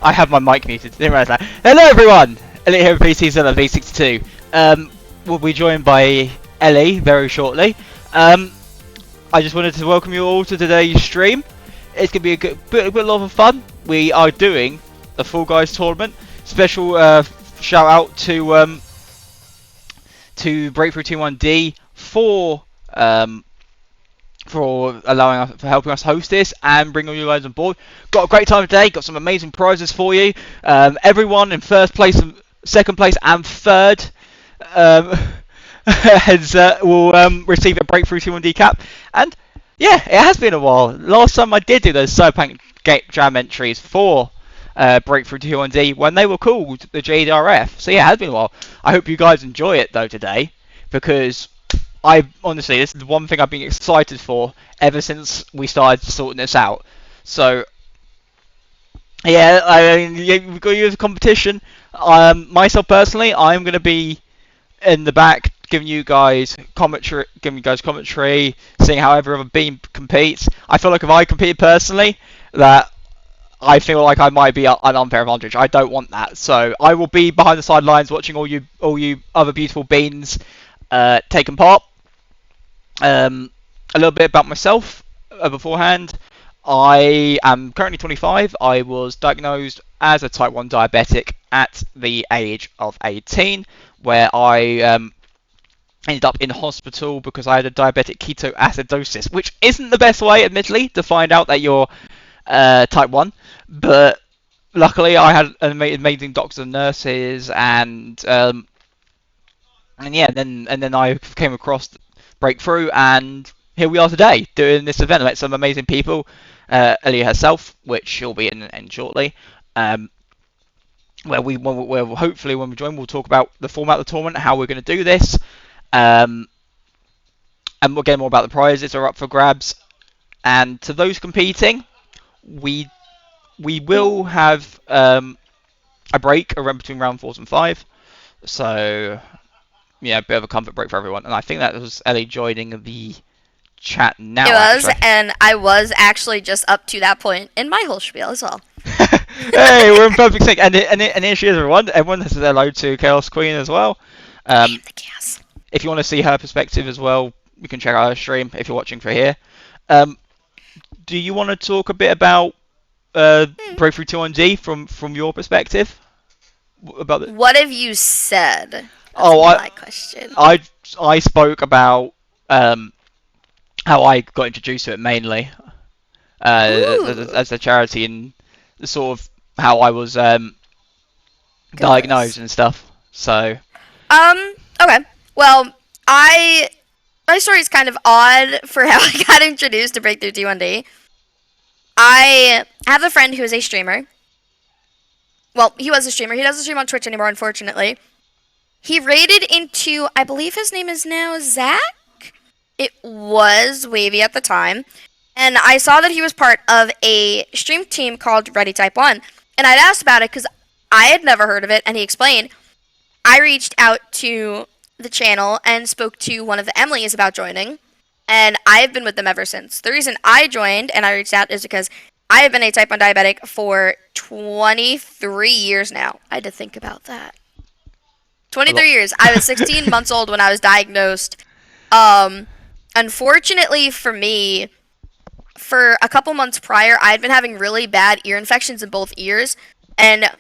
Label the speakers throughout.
Speaker 1: I have my mic muted. Didn't realize that. Hello everyone! Elliot here from PC Zilla V62. We'll be joined by Ellie very shortly. I just wanted to welcome you all to today's stream. It's gonna be a bit lot of fun. We are doing a Fall Guys tournament. Special shout out to Breakthrough T1D for helping us host this and bring all you guys on board. Got a great time today. Got some amazing prizes for you. Everyone in first place, second place, and third will receive a Breakthrough T1D cap. And yeah, it has been a while. Last time I did do those Cyberpunk Jam entries for Breakthrough T1D when they were called the JDRF. So yeah, it has been a while. I hope you guys enjoy it though today, because honestly, this is the one thing I've been excited for ever since we started sorting this out. So, yeah, we've got to use a competition. Myself personally, I'm going to be in the back giving you guys commentary, seeing how every other team competes. I feel like if I competed personally, that I feel like I might be an unfair advantage. I don't want that. So I will be behind the sidelines watching all you other beautiful beans taking part. A little bit about myself beforehand. I am currently 25. I was diagnosed as a type 1 diabetic at the age of 18, where I ended up in hospital because I had a diabetic ketoacidosis, which isn't the best way, admittedly, to find out that you're type 1. But luckily, I had amazing doctors and nurses, and yeah, then I came across Breakthrough, and here we are today doing this event. I met some amazing people, Ellie herself, which she'll be in shortly, where hopefully when we join, we'll talk about the format of the tournament, how we're going to do this, and we'll get more about the prizes are up for grabs. And to those competing, we will have a break around between round 4 and 5, so yeah, a bit of a comfort break for everyone. And I think that was Ellie joining the chat now.
Speaker 2: It was, and I was actually just up to that point in my whole spiel as well.
Speaker 1: Hey, we're in perfect sync. And here she is, everyone. Everyone has said hello to Chaos Queen as well.
Speaker 2: I am the chaos.
Speaker 1: If you want to see her perspective as well, you can check out her stream if you're watching for here. Do you want to talk a bit about Breakthrough T1D from your perspective? About it?
Speaker 2: What have you said? That's my question.
Speaker 1: I spoke about how I got introduced to it mainly as a charity, and the sort of how I was diagnosed and stuff. So
Speaker 2: okay. Well, my story is kind of odd for how I got introduced to Breakthrough T1D. I have a friend who is a streamer. Well, he was a streamer. He doesn't stream on Twitch anymore, unfortunately. He raided into, I believe his name is now Zach? It was Wavy at the time. And I saw that he was part of a stream team called Ready Type 1. And I'd asked about it because I had never heard of it, and he explained. I reached out to the channel and spoke to one of the Emilys about joining. And I have been with them ever since. The reason I joined and I reached out is because I have been a type 1 diabetic for 23 years now. I had to think about that. 23 years. I was 16 months old when I was diagnosed. Unfortunately for me, for a couple months prior, I had been having really bad ear infections in both ears. And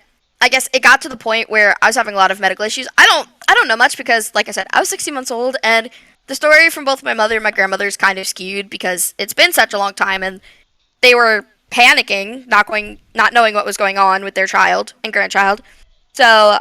Speaker 2: I guess it got to the point where I was having a lot of medical issues. I don't know much because, like I said, I was 16 months old, and the story from both my mother and my grandmother is kind of skewed because it's been such a long time, and they were panicking, not knowing what was going on with their child and grandchild. So,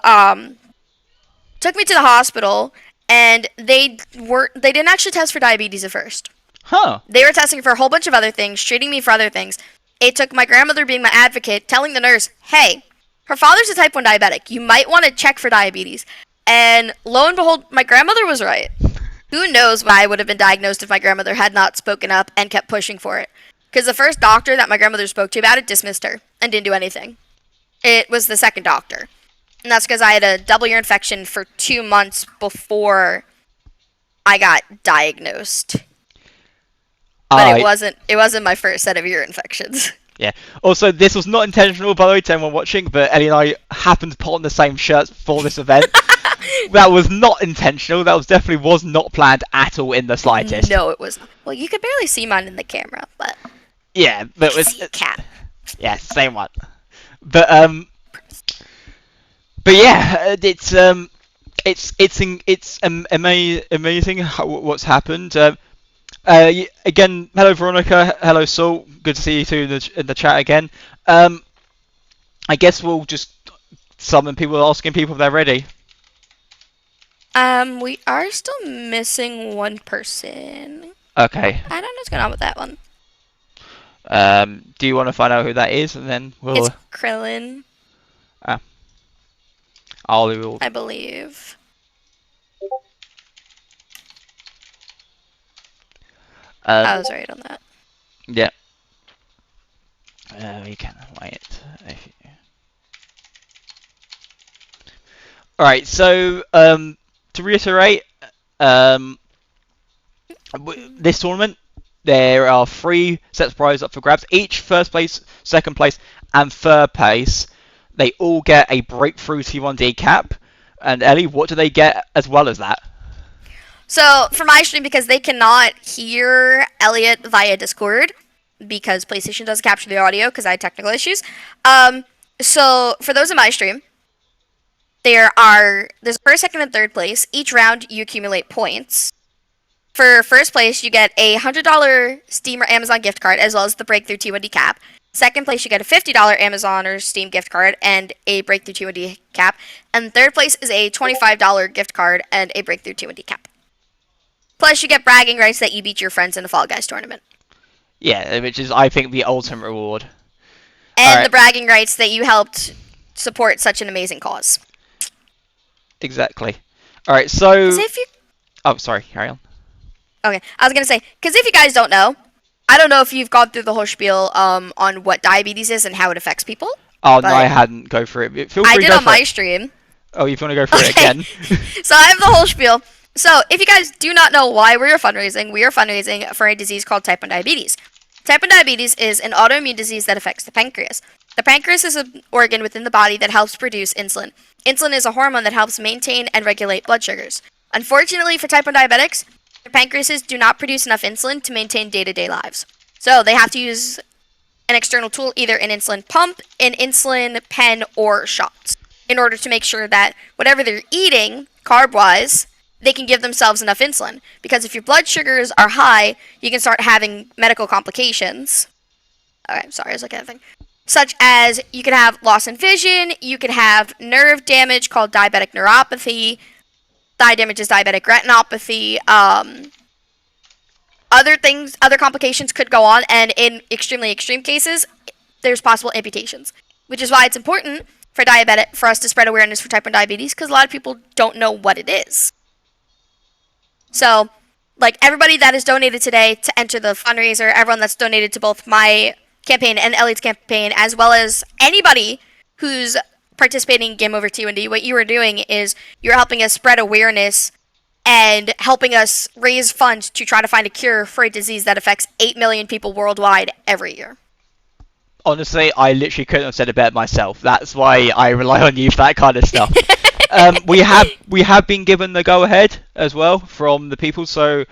Speaker 2: took me to the hospital, and they didn't actually test for diabetes at first.
Speaker 1: Huh.
Speaker 2: They were testing for a whole bunch of other things, treating me for other things. It took my grandmother being my advocate, telling the nurse, hey, her father's a type 1 diabetic. You might want to check for diabetes. And lo and behold, my grandmother was right. Who knows why I would have been diagnosed if my grandmother had not spoken up and kept pushing for it. Because the first doctor that my grandmother spoke to about it dismissed her and didn't do anything. It was the second doctor. And that's because I had a double ear infection for 2 months before I got diagnosed. But it wasn't my first set of ear infections.
Speaker 1: Yeah. Also, this was not intentional, by the way, to anyone watching, but Ellie and I happened to put on the same shirts for this event. That was not intentional. That was definitely was not planned at all in the slightest.
Speaker 2: No, it was not. Well, you could barely see mine in the camera, but
Speaker 1: Yeah, but it
Speaker 2: I
Speaker 1: was
Speaker 2: see Cap.
Speaker 1: yeah, same one. But yeah, amazing what's happened. Again, hello Veronica, hello Saul. Good to see you two in the chat again. I guess we'll just summon people asking people if they're ready.
Speaker 2: We are still missing one person.
Speaker 1: Okay.
Speaker 2: I don't know what's going on with that one.
Speaker 1: Do you want to find out who that is, and then we'll?
Speaker 2: It's Krillin. I believe. I was right on that.
Speaker 1: Yeah. We can wait. All right. So, to reiterate, this tournament there are 3 sets of prizes up for grabs. Each first place, second place, and third place, they all get a breakthrough T1D cap. And Ellie, what do they get as well as that?
Speaker 2: So, for my stream, because they cannot hear Elliot via Discord, because PlayStation doesn't capture the audio because I had technical issues. So, for those in my stream, there's a first, second, and third place. Each round, you accumulate points. For first place, you get a $100 Steam or Amazon gift card, as well as the Breakthrough T1D cap. Second place, you get a $50 Amazon or Steam gift card and a Breakthrough T1D cap. And third place is a $25 gift card and a Breakthrough T1D cap. Plus, you get bragging rights that you beat your friends in a Fall Guys tournament.
Speaker 1: Yeah, which is, I think, the ultimate reward.
Speaker 2: And the bragging rights that you helped support such an amazing cause.
Speaker 1: Exactly. Alright, so... Oh, sorry, carry on.
Speaker 2: Okay, I was going to say, because if you guys don't know, I don't know if you've gone through the whole spiel on what diabetes is and how it affects people.
Speaker 1: Oh, no, I hadn't. Go for it. Feel free
Speaker 2: I did on my stream.
Speaker 1: Oh, you want to go for it again?
Speaker 2: So I have the whole spiel. So if you guys do not know why we are fundraising for a disease called type 1 diabetes. Type 1 diabetes is an autoimmune disease that affects the pancreas. The pancreas is an organ within the body that helps produce insulin. Insulin is a hormone that helps maintain and regulate blood sugars. Unfortunately for type 1 diabetics, their pancreases do not produce enough insulin to maintain day-to-day lives. So they have to use an external tool, either an insulin pump, an insulin pen, or shots, in order to make sure that whatever they're eating, carb-wise, they can give themselves enough insulin. Because if your blood sugars are high, you can start having medical complications. Okay, sorry, I was looking at a thing. Such as you can have loss in vision, you can have nerve damage called diabetic neuropathy, thigh damage is diabetic retinopathy, other complications could go on, and in extremely extreme cases, there's possible amputations. Which is why it's important for us to spread awareness for type 1 diabetes, because a lot of people don't know what it is. So, like, everybody that has donated today to enter the fundraiser, everyone that's donated to both my campaign and Elliot's campaign, as well as anybody who's participating in Game Over T1D, what you are doing is you're helping us spread awareness and helping us raise funds to try to find a cure for a disease that affects 8 million people worldwide every year.
Speaker 1: Honestly, I literally couldn't have said it better myself. That's why I rely on you for that kind of stuff. We have been given the go-ahead as well from the people, so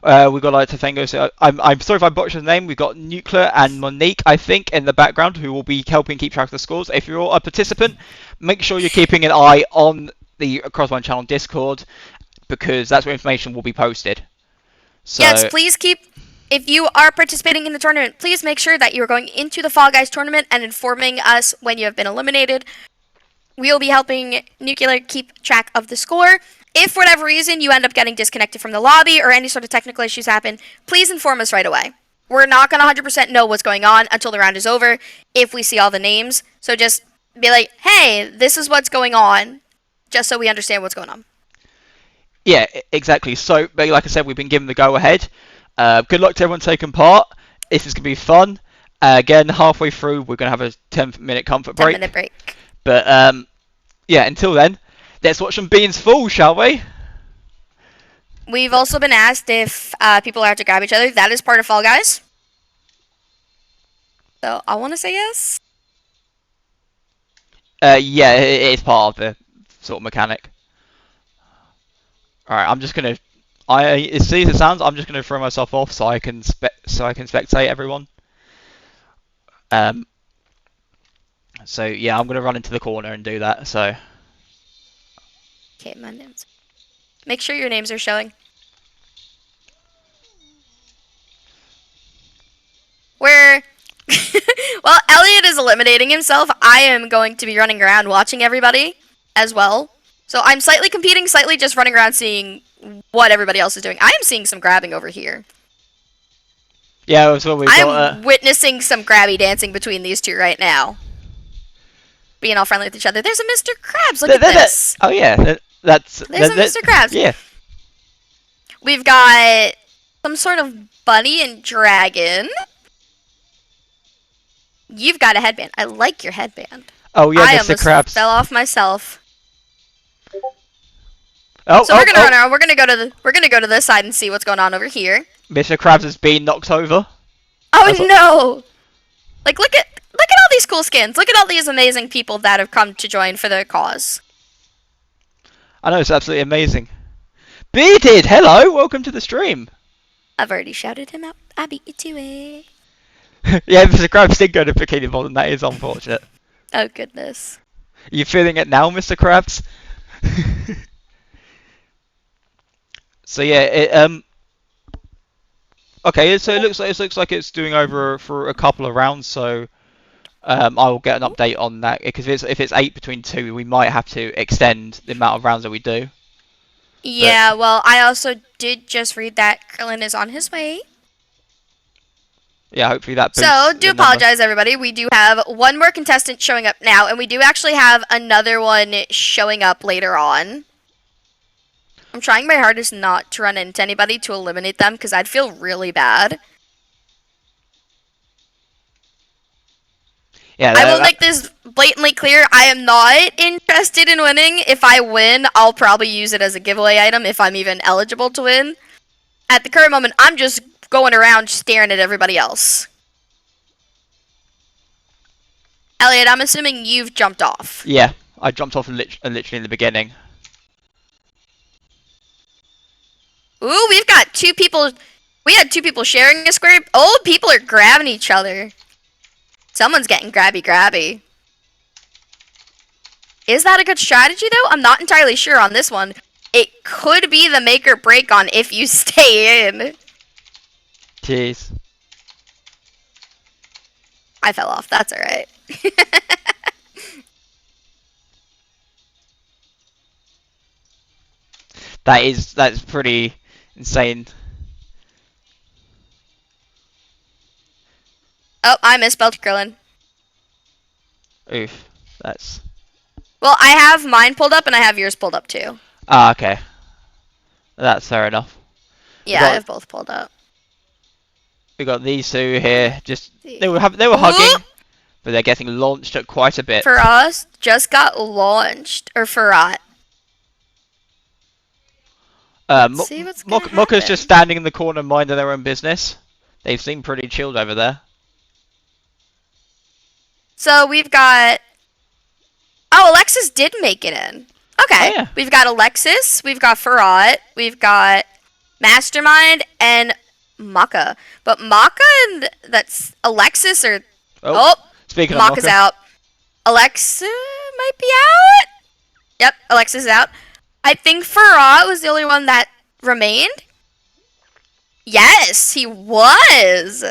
Speaker 1: we've got like to thank us. I'm sorry if I botched his name. We've got Nuclear and Monique, I think, in the background, who will be helping keep track of the scores. If you're a participant, make sure you're keeping an eye on the Crossbone channel Discord, because that's where information will be posted. So,
Speaker 2: yes, please if you are participating in the tournament, please make sure that you're going into the Fall Guys tournament and informing us when you have been eliminated. We will be helping Nuclear keep track of the score. If for whatever reason you end up getting disconnected from the lobby or any sort of technical issues happen, please inform us right away. We're not going to 100% know what's going on until the round is over if we see all the names. So just be like, hey, this is what's going on, just so we understand what's going on.
Speaker 1: Yeah, exactly. So, like I said, we've been given the go-ahead. Good luck to everyone taking part. This is going to be fun. Again, halfway through, we're going to have a 10-minute comfort break.
Speaker 2: 10-minute break.
Speaker 1: But, yeah, until then, let's watch some beans fall, shall we?
Speaker 2: We've also been asked if people are out to grab each other. That is part of Fall Guys. though. I want to say yes.
Speaker 1: Yeah, it is part of the sort of mechanic. All right, I'm just gonna. As silly as it sounds, I'm just gonna throw myself off so I can spectate everyone. Um. So yeah, I'm gonna run into the corner and do that. So
Speaker 2: Okay, my names. Make sure your names are showing. Where, well, Elliot is eliminating himself. I am going to be running around watching everybody as well. So I'm slightly competing, slightly just running around seeing what everybody else is doing. I am seeing some grabbing over here.
Speaker 1: yeah, that's what we
Speaker 2: I
Speaker 1: got.
Speaker 2: am witnessing some grabby dancing between these two right now. Being all friendly with each other. There's a Mr. Krabs. Look at this.
Speaker 1: Oh yeah,
Speaker 2: There's a Mr. Krabs.
Speaker 1: Yeah.
Speaker 2: We've got some sort of bunny and dragon. You've got a headband. I like your headband.
Speaker 1: Oh yeah,
Speaker 2: I
Speaker 1: Mr.
Speaker 2: almost
Speaker 1: Krabs.
Speaker 2: fell off myself.
Speaker 1: Oh,
Speaker 2: So we're gonna run around. We're gonna go to this side and see what's going on over here.
Speaker 1: Mr. Krabs has been knocked over.
Speaker 2: Oh no! Like look at all these cool skins. Look at all these amazing people that have come to join for the cause.
Speaker 1: I know, it's absolutely amazing. Bearded, hello, welcome to the stream.
Speaker 2: I've already shouted him out. I beat you to it.
Speaker 1: Yeah, Mr. Krabs did go to Bikini Bottom. That is unfortunate.
Speaker 2: Oh goodness.
Speaker 1: Are you feeling it now, Mr. Krabs? So yeah, okay, so it looks like it's doing over for a couple of rounds. So I will get an update on that because if it's 8 between 2, we might have to extend the amount of rounds that we do.
Speaker 2: Yeah, well, I also did just read that Krillin is on his way.
Speaker 1: Yeah, hopefully that boosts
Speaker 2: So, do
Speaker 1: the number.
Speaker 2: apologize, everybody. We do have one more contestant showing up now, and we do actually have another one showing up later on. I'm trying my hardest not to run into anybody to eliminate them, because I'd feel really bad.
Speaker 1: Yeah,
Speaker 2: I will make this blatantly clear. I am not interested in winning. If I win, I'll probably use it as a giveaway item if I'm even eligible to win. At the current moment, I'm just going around staring at everybody else. Elliot, I'm assuming you've jumped off.
Speaker 1: Yeah, I jumped off literally in the beginning.
Speaker 2: Ooh, we've got two people. We had two people sharing a square. Oh, people are grabbing each other. Someone's getting grabby. Is that a good strategy, though? I'm not entirely sure on this one. It could be the make or break on if you stay in.
Speaker 1: Jeez.
Speaker 2: I fell off. That's alright.
Speaker 1: That's pretty insane.
Speaker 2: Oh, I misspelled Krillin.
Speaker 1: Oof, that's.
Speaker 2: Well, I have mine pulled up and I have yours pulled up too.
Speaker 1: Ah, okay. That's fair enough.
Speaker 2: Yeah, I have both pulled up.
Speaker 1: We got these two here. Just they were hugging, but they're getting launched at quite a bit.
Speaker 2: For us, just got launched or Farrat. Let's see what's gonna
Speaker 1: Mokka's
Speaker 2: happen.
Speaker 1: just standing in the corner minding their own business. They seem pretty chilled over there.
Speaker 2: So we've got. Oh, Alexis did make it in. Okay.
Speaker 1: Oh, yeah.
Speaker 2: We've got Alexis, we've got Farrat, we've got Mastermind, and Maka. But Maka and that's Alexis are. Oh,
Speaker 1: speaking
Speaker 2: Maka's
Speaker 1: of Mokka.
Speaker 2: out. Alexa might be out. Yep, Alexis is out. I think Farrat was the only one that remained. Yes, he was.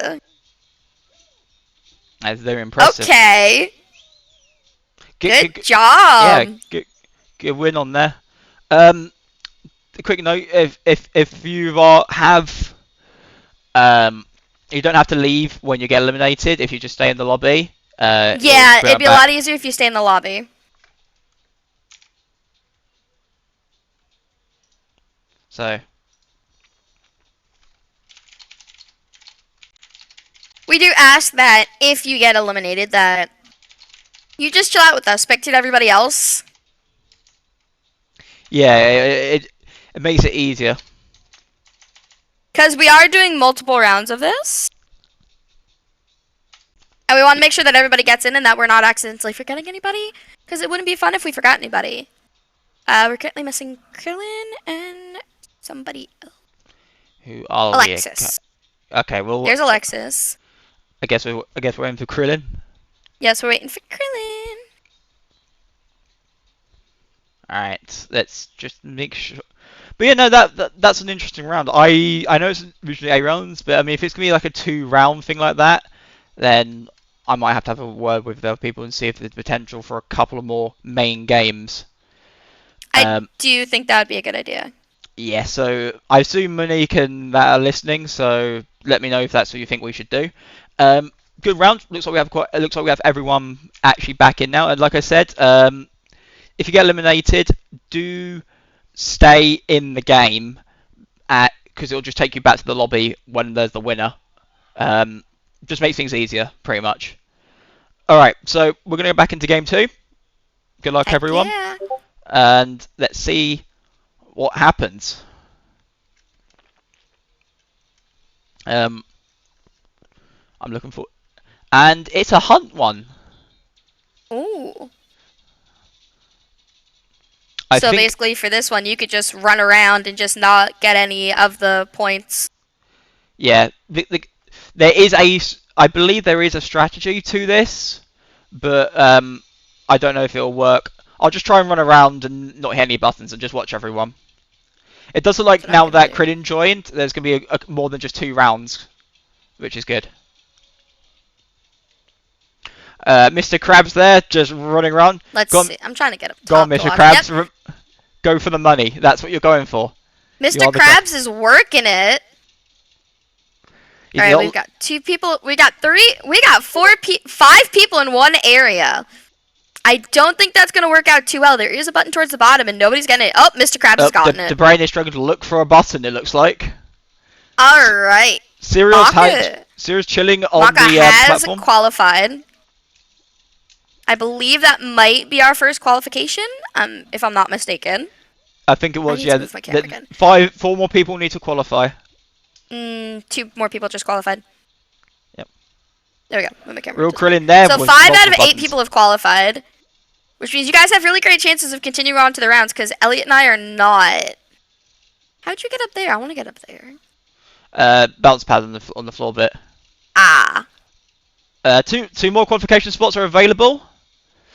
Speaker 1: That's very impressive.
Speaker 2: Okay. Good job.
Speaker 1: Yeah, good win on there. A quick note: if you have you don't have to leave when you get eliminated. If you just stay in the lobby.
Speaker 2: Yeah, it'd be a lot easier if you stay in the lobby.
Speaker 1: So.
Speaker 2: We do ask that if you get eliminated, that you just chill out with us, spectate everybody else.
Speaker 1: Yeah, it makes it easier.
Speaker 2: Because we are doing multiple rounds of this. And we want to make sure that everybody gets in and that we're not accidentally forgetting anybody, because it wouldn't be fun if we forgot anybody. We're currently missing Krillin and somebody else.
Speaker 1: Who are
Speaker 2: Alexis.
Speaker 1: we? Okay, well,
Speaker 2: There's Alexis.
Speaker 1: I guess we're aiming for Krillin.
Speaker 2: Yes, we're waiting for Krillin.
Speaker 1: Alright, let's just make sure. But yeah, no, that's an interesting round. I know it's originally 8 rounds, but I mean, if it's gonna be like a 2-round thing like that, then I might have to have a word with the other people and see if there's potential for a couple of more main games.
Speaker 2: I do think that would be a good idea.
Speaker 1: Yeah, so I assume Monique and that are listening, so let me know if that's what you think we should do. Good round. Looks like we have everyone actually back in now, and like I said, if you get eliminated, do stay in the game because it'll just take you back to the lobby when there's the winner. Just makes things easier, pretty much. Alright, so we're going to go back into game 2. Good luck,
Speaker 2: Heck
Speaker 1: everyone.
Speaker 2: yeah.
Speaker 1: And let's see what happens. I'm looking for... And it's a hunt one.
Speaker 2: Ooh.
Speaker 1: So
Speaker 2: basically for this one, you could just run around and just not get any of the points.
Speaker 1: Yeah, there is I believe there is a strategy to this, but I don't know if it'll work. I'll just try and run around and not hit any buttons and just watch everyone. It does look like now that Krillin joined, there's going to be more than just 2 rounds, which is good. Mr. Krabs there, just running around.
Speaker 2: Let's see. I'm trying to get up top.
Speaker 1: Go on, Mr. Krabs. Yep. Go for the money. That's what you're going for.
Speaker 2: Mr. Krabs is working it. Alright, we've got 2 people. We got 3. We got 5 people in one area. I don't think that's going to work out too well. There is a button towards the bottom, and nobody's getting it. Oh, Mr. Krabs has gotten it.
Speaker 1: The brain is struggling to look for a button, it looks like.
Speaker 2: Alright.
Speaker 1: Cereal's chilling on
Speaker 2: Maka
Speaker 1: the
Speaker 2: has qualified. I believe that might be our first qualification, if I'm not mistaken.
Speaker 1: I think it was, yeah. 4 more people need to qualify.
Speaker 2: 2 more people just qualified.
Speaker 1: Yep.
Speaker 2: There we go. Move my camera.
Speaker 1: Real Krillin there.
Speaker 2: So 5 out of 8 people have qualified, which means you guys have really great chances of continuing on to the rounds, because Elliot and I are not. How'd you get up there? I want to get up there.
Speaker 1: Bounce pad on the floor bit.
Speaker 2: Ah.
Speaker 1: 2 more qualification spots are available.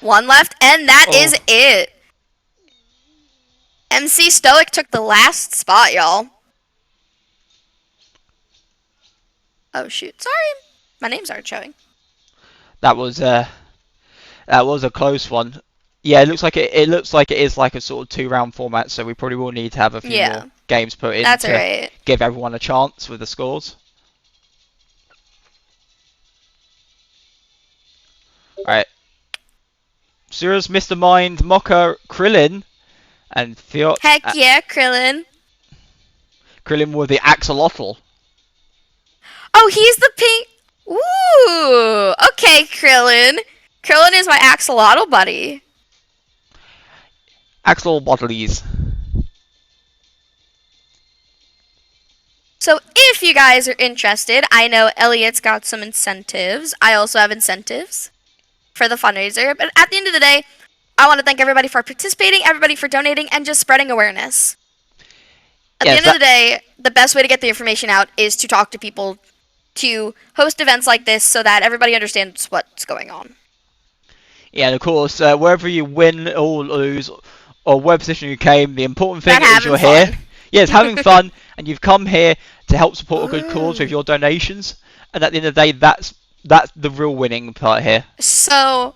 Speaker 2: 1 left, and that is it. MC Stoic took the last spot, y'all. Oh shoot! Sorry, my names aren't showing.
Speaker 1: That was a close one. Yeah, it looks like it is like a sort of 2-round format, so we probably will need to have a few more games put in to give everyone a chance with the scores. Alright. Serious, Mr. Mind, Mocha, Krillin, and Fiat.
Speaker 2: Heck yeah, Krillin.
Speaker 1: Krillin with the axolotl.
Speaker 2: Oh, he's the pink. Ooh. Okay, Krillin. Krillin is my axolotl buddy.
Speaker 1: Axolotlies.
Speaker 2: So if you guys are interested, I know Elliot's got some incentives. I also have incentives for the fundraiser. But at the end of the day, I want to thank everybody for participating, everybody for donating, and just spreading awareness. At the end of the day, the best way to get the information out is to talk to people, to host events like this so that everybody understands what's going on. Yeah,
Speaker 1: and of course, wherever you win or lose, or what position you came, the important thing is you're here. Yeah, it's having fun, and you've come here to help support a good cause with your donations. And at the end of the day, that's the real winning part here.
Speaker 2: So,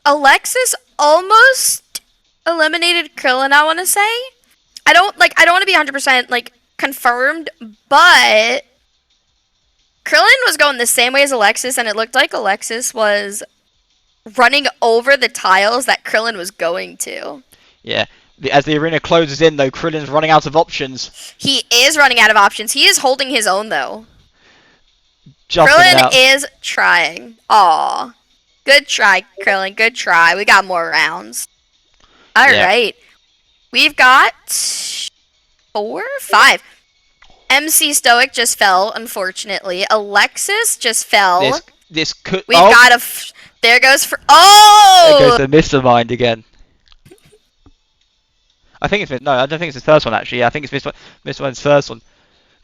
Speaker 2: Alexis almost eliminated Krillin, I want to say. I don't want to be 100% confirmed, but Krillin was going the same way as Alexis, and it looked like Alexis was running over the tiles that Krillin was going to.
Speaker 1: Yeah. As the arena closes in, though, Krillin's running out of options.
Speaker 2: He is running out of options. He is holding his own, though.
Speaker 1: Krillin
Speaker 2: is trying. Aw. Good try, Krillin. Good try. We got more rounds. All right. We've got 4, 5. MC Stoic just fell, unfortunately. Alexis just fell.
Speaker 1: this could.
Speaker 2: We've
Speaker 1: Oh,
Speaker 2: got a. There goes for.
Speaker 1: it goes
Speaker 2: Oh!
Speaker 1: to Mr. Mind again. I think it's no. I don't think it's his first one actually. I think it's Mr. Mind's first one.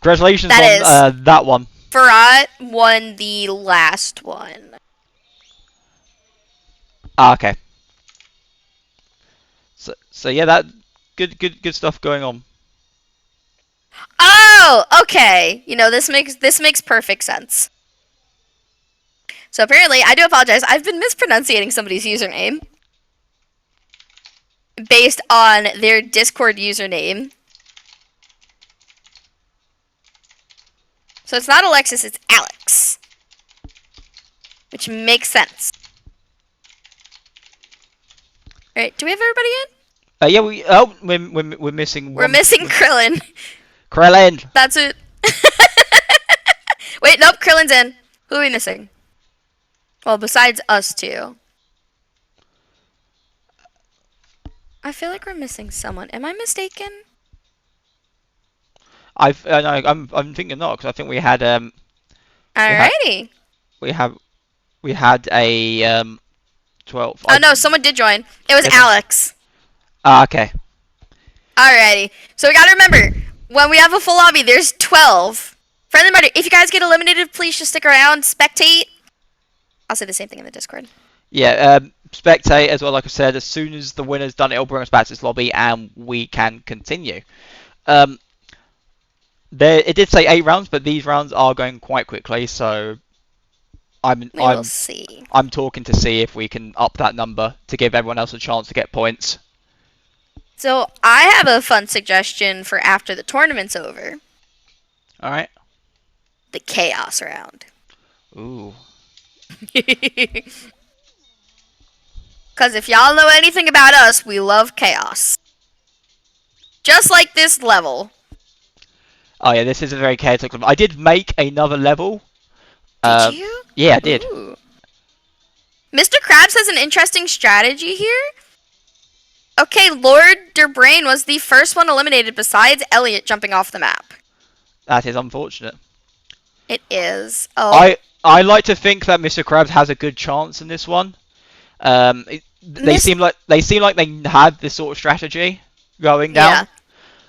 Speaker 1: Congratulations
Speaker 2: That
Speaker 1: on
Speaker 2: is.
Speaker 1: that one.
Speaker 2: Farad won the last one.
Speaker 1: Ah, okay. So yeah, that good stuff going on.
Speaker 2: Oh, okay. You know, this makes perfect sense. So apparently, I do apologize. I've been mispronunciating somebody's username based on their Discord username. So it's not Alexis, it's Alex. Which makes sense. Alright, do we have everybody in?
Speaker 1: Yeah, we're missing
Speaker 2: We're
Speaker 1: one.
Speaker 2: missing Krillin.
Speaker 1: Krillin.
Speaker 2: That's it. Wait, nope, Krillin's in. Who are we missing? Well, besides us two. I feel like we're missing someone. Am I mistaken?
Speaker 1: No, I'm thinking not because I think we had
Speaker 2: Alrighty.
Speaker 1: we have we had a 12.
Speaker 2: Oh no, someone did join. It was
Speaker 1: Yes,
Speaker 2: Alex.
Speaker 1: Ah, okay.
Speaker 2: Alrighty. So we gotta remember, when we have a full lobby, there's 12. Friendly reminder, if you guys get eliminated, please just stick around, spectate. I'll say the same thing in the Discord.
Speaker 1: Yeah, spectate as well. Like I said, as soon as the winner's done, it'll bring us back to this lobby and we can continue. It did say 8 rounds, but these rounds are going quite quickly, so
Speaker 2: We will see.
Speaker 1: I'm talking to see if we can up that number to give everyone else a chance to get points.
Speaker 2: So I have a fun suggestion for after the tournament's over.
Speaker 1: All right.
Speaker 2: The chaos round.
Speaker 1: Ooh.
Speaker 2: Because if y'all know anything about us, we love chaos. Just like this level.
Speaker 1: Oh yeah, this is a very chaotic level. I did make another level.
Speaker 2: Did you?
Speaker 1: Yeah, I did.
Speaker 2: Ooh. Mr. Krabs has an interesting strategy here. Okay, Lord Derbrain was the first one eliminated besides Elliot jumping off the map.
Speaker 1: That is unfortunate.
Speaker 2: It is. Oh.
Speaker 1: I like to think that Mr. Krabs has a good chance in this one. They seem like they had this sort of strategy going down.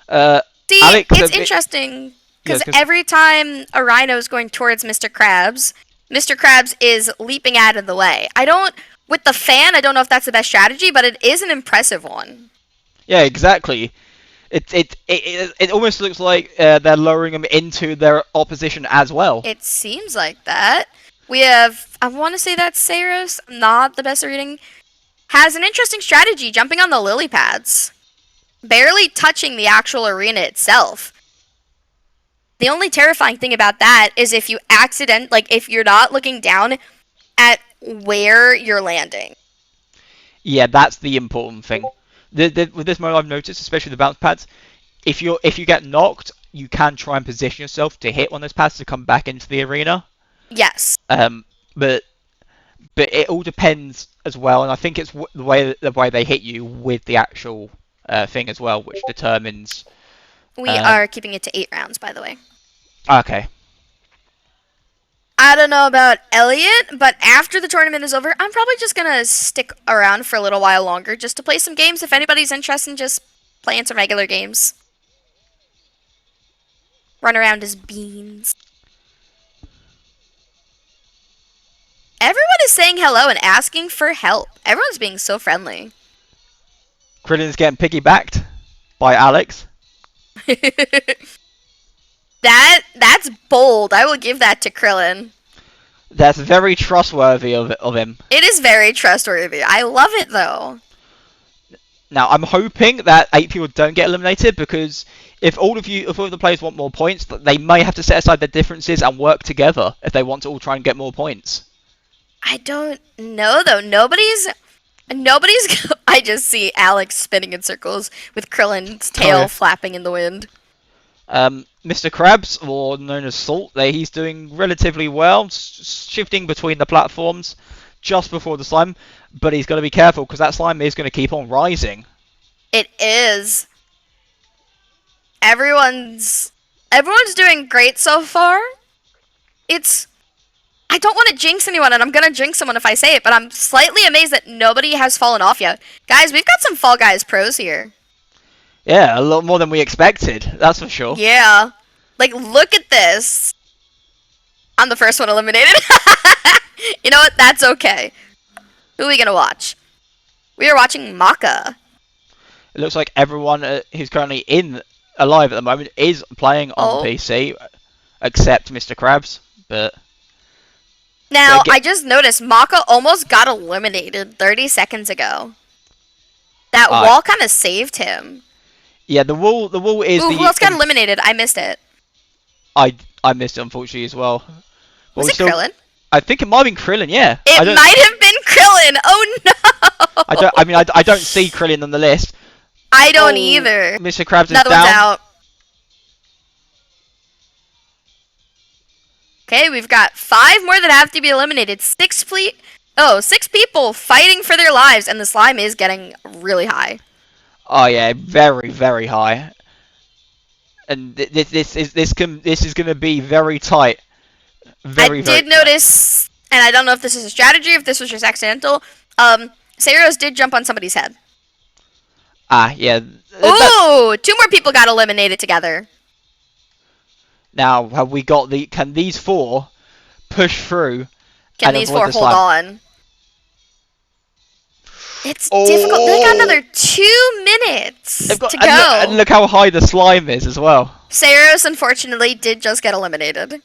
Speaker 2: Yeah. See,
Speaker 1: Alex,
Speaker 2: it's interesting because every time a rhino is going towards Mr. Krabs is leaping out of the way. With the fan, I don't know if that's the best strategy, but it is an impressive one.
Speaker 1: Yeah, exactly. It almost looks like they're lowering them into their opposition as well.
Speaker 2: It seems like that. We have, I want to say that's Saros, not the best at reading, has an interesting strategy jumping on the lily pads. Barely touching the actual arena itself. The only terrifying thing about that is if you if you're not looking down at where you're landing.
Speaker 1: Yeah, that's the important thing. With this mode, I've noticed, especially the bounce pads, if you get knocked, you can try and position yourself to hit one of those pads to come back into the arena.
Speaker 2: Yes.
Speaker 1: But it all depends as well, and I think it's the way they hit you with the actual thing as well, which determines.
Speaker 2: We are keeping it to 8 rounds, by the way.
Speaker 1: Okay.
Speaker 2: I don't know about Elliot, but after the tournament is over, I'm probably just going to stick around for a little while longer just to play some games if anybody's interested in just playing some regular games. Run around as beans. Everyone is saying hello and asking for help. Everyone's being so friendly.
Speaker 1: Krillin's getting piggybacked by Alex.
Speaker 2: That's bold. I will give that to Krillin.
Speaker 1: That's very trustworthy of him.
Speaker 2: It is very trustworthy. I love it though.
Speaker 1: Now I'm hoping that 8 people don't get eliminated, because if all of the players want more points, they may have to set aside their differences and work together if they want to all try and get more points.
Speaker 2: I don't know though. Nobody's. I just see Alex spinning in circles with Krillin's tail flapping in the wind.
Speaker 1: Mr. Krabs, or known as Salt, he's doing relatively well, shifting between the platforms just before the slime, but he's got to be careful because that slime is going to keep on rising.
Speaker 2: It is. Everyone's doing great so far. I I don't want to jinx anyone, and I'm gonna jinx someone if I say it, but I'm slightly amazed that nobody has fallen off yet. Guys, we've got some Fall Guys pros here.
Speaker 1: Yeah, a lot more than we expected. That's for sure.
Speaker 2: Yeah. Like, look at this. I'm the first one eliminated. You know what? That's okay. Who are we gonna watch? We are watching Maka.
Speaker 1: It looks like everyone who's currently alive at the moment is playing on PC, except Mr. Krabs. But
Speaker 2: now I just noticed Maka almost got eliminated 30 seconds ago. That wall kind of saved him.
Speaker 1: Yeah, the wall is.
Speaker 2: Ooh, who else got eliminated? I missed it.
Speaker 1: I missed it unfortunately as well.
Speaker 2: Was it Krillin?
Speaker 1: I think it might have been Krillin. Yeah.
Speaker 2: It might have been Krillin. Oh no.
Speaker 1: I don't see Krillin on the list.
Speaker 2: I don't either.
Speaker 1: Mr. Krabs is
Speaker 2: Another
Speaker 1: down.
Speaker 2: one's out. Okay, we've got 5 more that have to be eliminated. 6 people fighting for their lives, and the slime is getting really high.
Speaker 1: Oh yeah, very very high. And this is going to be very tight.
Speaker 2: I did notice, and I don't know if this is a strategy, if this was just accidental. Saros did jump on somebody's head.
Speaker 1: Yeah.
Speaker 2: Ooh, 2 more people got eliminated together.
Speaker 1: Now, have we got can these 4 push through?
Speaker 2: Can these 4 hold on? It's difficult. They got another 2 minutes to go.
Speaker 1: And look how high the slime is as well.
Speaker 2: Saros, unfortunately, did just get eliminated.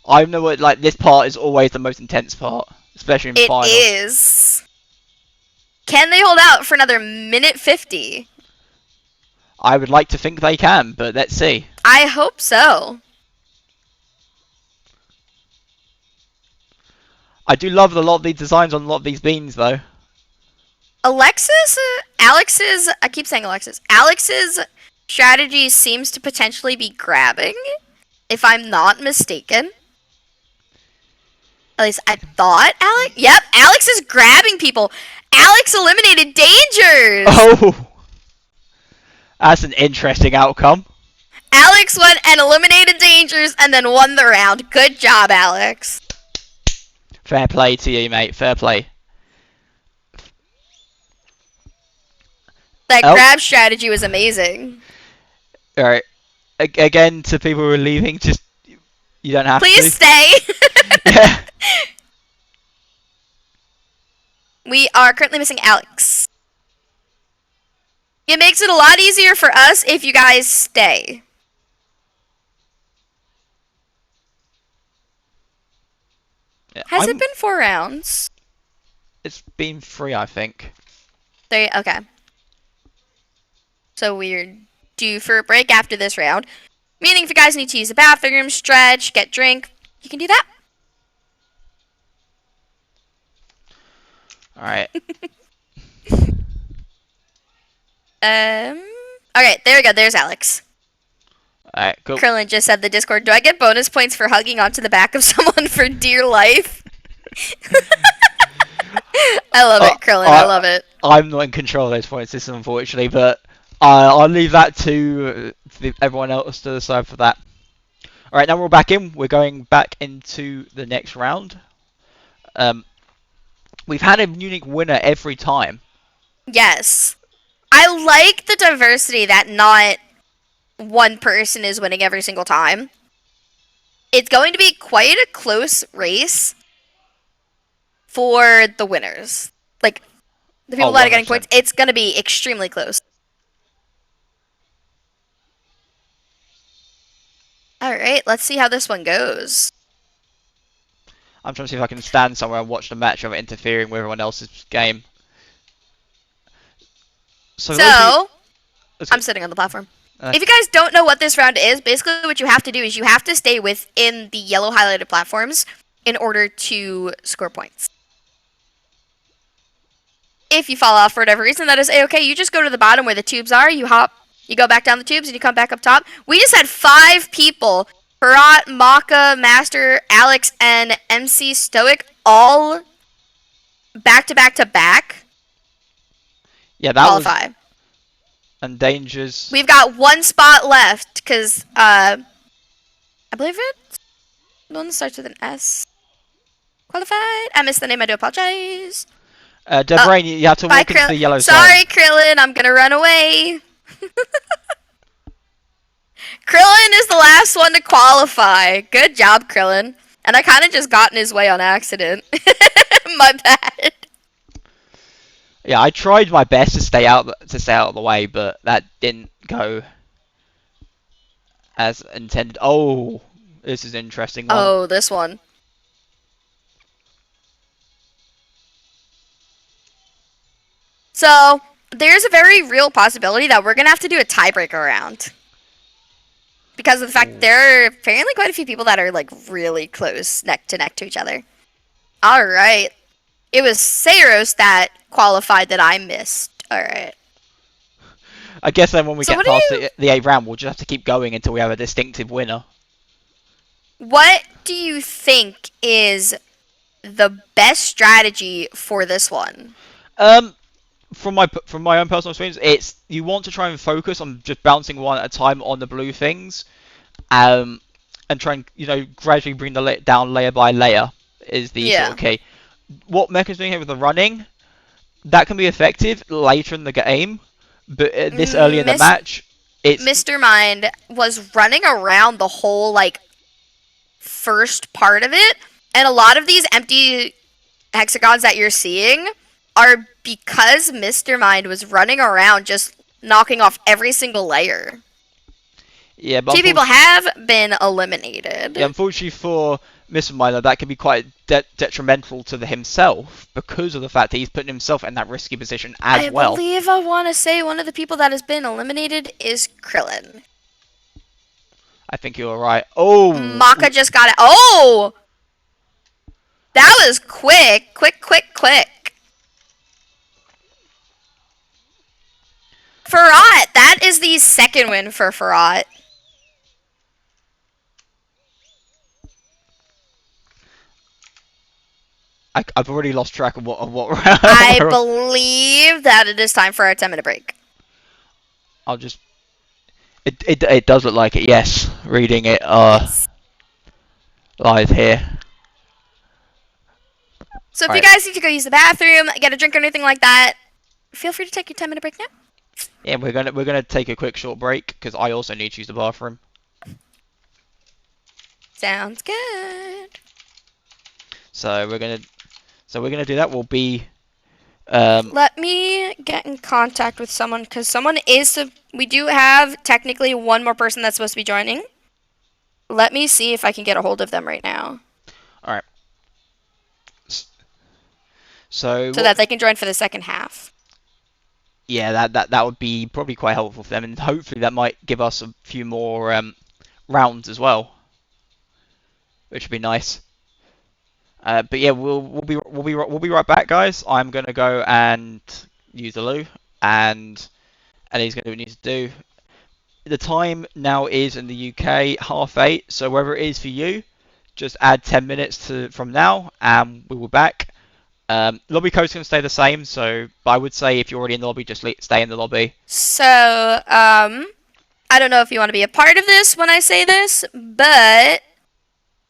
Speaker 1: I know what, like, this part is always the most intense part, especially in finals.
Speaker 2: It is. Can they hold out for another minute 50?
Speaker 1: I would like to think they can, but let's see.
Speaker 2: I hope so.
Speaker 1: I do love a lot of these designs on a lot of these beans, though.
Speaker 2: Alex's strategy seems to potentially be grabbing, if I'm not mistaken. At least I thought Alex. Yep, Alex is grabbing people. Alex eliminated Dangers.
Speaker 1: Oh, that's an interesting outcome.
Speaker 2: Alex went and eliminated Dangers and then won the round. Good job, Alex.
Speaker 1: Fair play to you, mate. Fair play.
Speaker 2: That grab strategy was amazing.
Speaker 1: Alright. Again, to people who are leaving, just... You don't have to.
Speaker 2: Please stay.
Speaker 1: Yeah.
Speaker 2: We are currently missing Alex. It makes it a lot easier for us if you guys stay.
Speaker 1: Yeah,
Speaker 2: Has it been 4 rounds?
Speaker 1: It's been 3, I think.
Speaker 2: 3, okay. So we're due for a break after this round. Meaning if you guys need to use the bathroom, stretch, get drink, you can do that.
Speaker 1: Alright.
Speaker 2: Okay, there we go. There's Alex.
Speaker 1: Alright, cool.
Speaker 2: Krillin just said the Discord, do I get bonus points for hugging onto the back of someone for dear life? I love it, Krillin. I love it.
Speaker 1: I'm not in control of those points, this unfortunately, but I'll leave that to everyone else to decide for that. Alright, now we're all back in. We're going back into the next round. We've had a unique winner every time.
Speaker 2: Yes. I like the diversity that not one person is winning every single time. It's going to be quite a close race for the winners. Like, the people that are getting points, it's going to be extremely close. Alright, let's see how this one goes.
Speaker 1: I'm trying to see if I can stand somewhere and watch the match without interfering with everyone else's game. So
Speaker 2: I'm sitting on the platform. If you guys don't know what this round is, basically what you have to do is you have to stay within the yellow highlighted platforms in order to score points. If you fall off for whatever reason, that is A-okay. You just go to the bottom where the tubes are, you hop, you go back down the tubes, and you come back up top. We just had 5 people, Parat, Maka, Master, Alex, and MC Stoic, all back-to-back-to-back.
Speaker 1: Yeah, that
Speaker 2: qualify.
Speaker 1: And Dangers.
Speaker 2: We've got 1 spot left, because, I believe it's The one that starts with an S. Qualified. I missed the name. I do apologize.
Speaker 1: Debrain, you have to
Speaker 2: Bye,
Speaker 1: walk into the
Speaker 2: Krillin.
Speaker 1: yellow
Speaker 2: Sorry,
Speaker 1: zone.
Speaker 2: Krillin. I'm gonna run away. Krillin is the last one to qualify. Good job, Krillin. And I kind of just got in his way on accident. My bad.
Speaker 1: Yeah, I tried my best to stay out of the way, but that didn't go as intended. Oh, this is an interesting one.
Speaker 2: Oh, this one. So, there's a very real possibility that we're going to have to do a tiebreaker round. Because of the fact there are apparently quite a few people that are, like, really close neck to each other. Alright. It was Saros that qualified that I missed. Alright.
Speaker 1: I guess then when we
Speaker 2: So
Speaker 1: get
Speaker 2: what do
Speaker 1: past
Speaker 2: you-
Speaker 1: the 8th round, we'll just have to keep going until we have a distinctive winner.
Speaker 2: What do you think is the best strategy for this one?
Speaker 1: From my own personal experience, it's you want to try and focus on just bouncing one at a time on the blue things, and try and gradually bring the down layer by layer is the sort
Speaker 2: Yeah.
Speaker 1: of key. What Mecha's doing here with the running, that can be effective later in the game, but this early in the match, it's
Speaker 2: Mr. Mind was running around the whole, like, first part of it, and a lot of these empty hexagons that you're seeing are because Mr. Mind was running around just knocking off every single layer.
Speaker 1: yeah, but
Speaker 2: Two people have been eliminated.
Speaker 1: yeah, unfortunately for Mr. Milo, that can be quite detrimental to himself because of the fact that he's putting himself in that risky position as well.
Speaker 2: I believe I want to say one of the people that has been eliminated is Krillin.
Speaker 1: I think you're right. Oh,
Speaker 2: Maka just got it. Oh! That was quick. Quick. Farhat, that is the second win for Farhat.
Speaker 1: I've already lost track of what
Speaker 2: I believe that it is time for our 10-minute break.
Speaker 1: I'll just. It does look like it. Yes, reading it live here.
Speaker 2: So if
Speaker 1: All
Speaker 2: you
Speaker 1: right.
Speaker 2: guys need to go use the bathroom, get a drink or anything like that, feel free to take your 10-minute break now.
Speaker 1: Yeah, we're gonna take a quick short break because I also need to use the bathroom.
Speaker 2: Sounds good.
Speaker 1: So we're gonna do that. We'll be.
Speaker 2: Let me get in contact with someone because someone is. We do have technically one more person that's supposed to be joining. Let me see if I can get a hold of them right now.
Speaker 1: All right. So
Speaker 2: that they can join for the second half.
Speaker 1: Yeah, that would be probably quite helpful for them, and hopefully that might give us a few more rounds as well, which would be nice. But yeah, we'll be right back, guys. I'm gonna go and use the loo, and he's gonna do what he needs to do. The time now is in the UK 8:30, so wherever it is for you, just add 10 minutes from now, and we will be back. Lobby code's going to stay the same, so I would say if you're already in the lobby, just stay in the lobby.
Speaker 2: So, I don't know if you want to be a part of this when I say this, but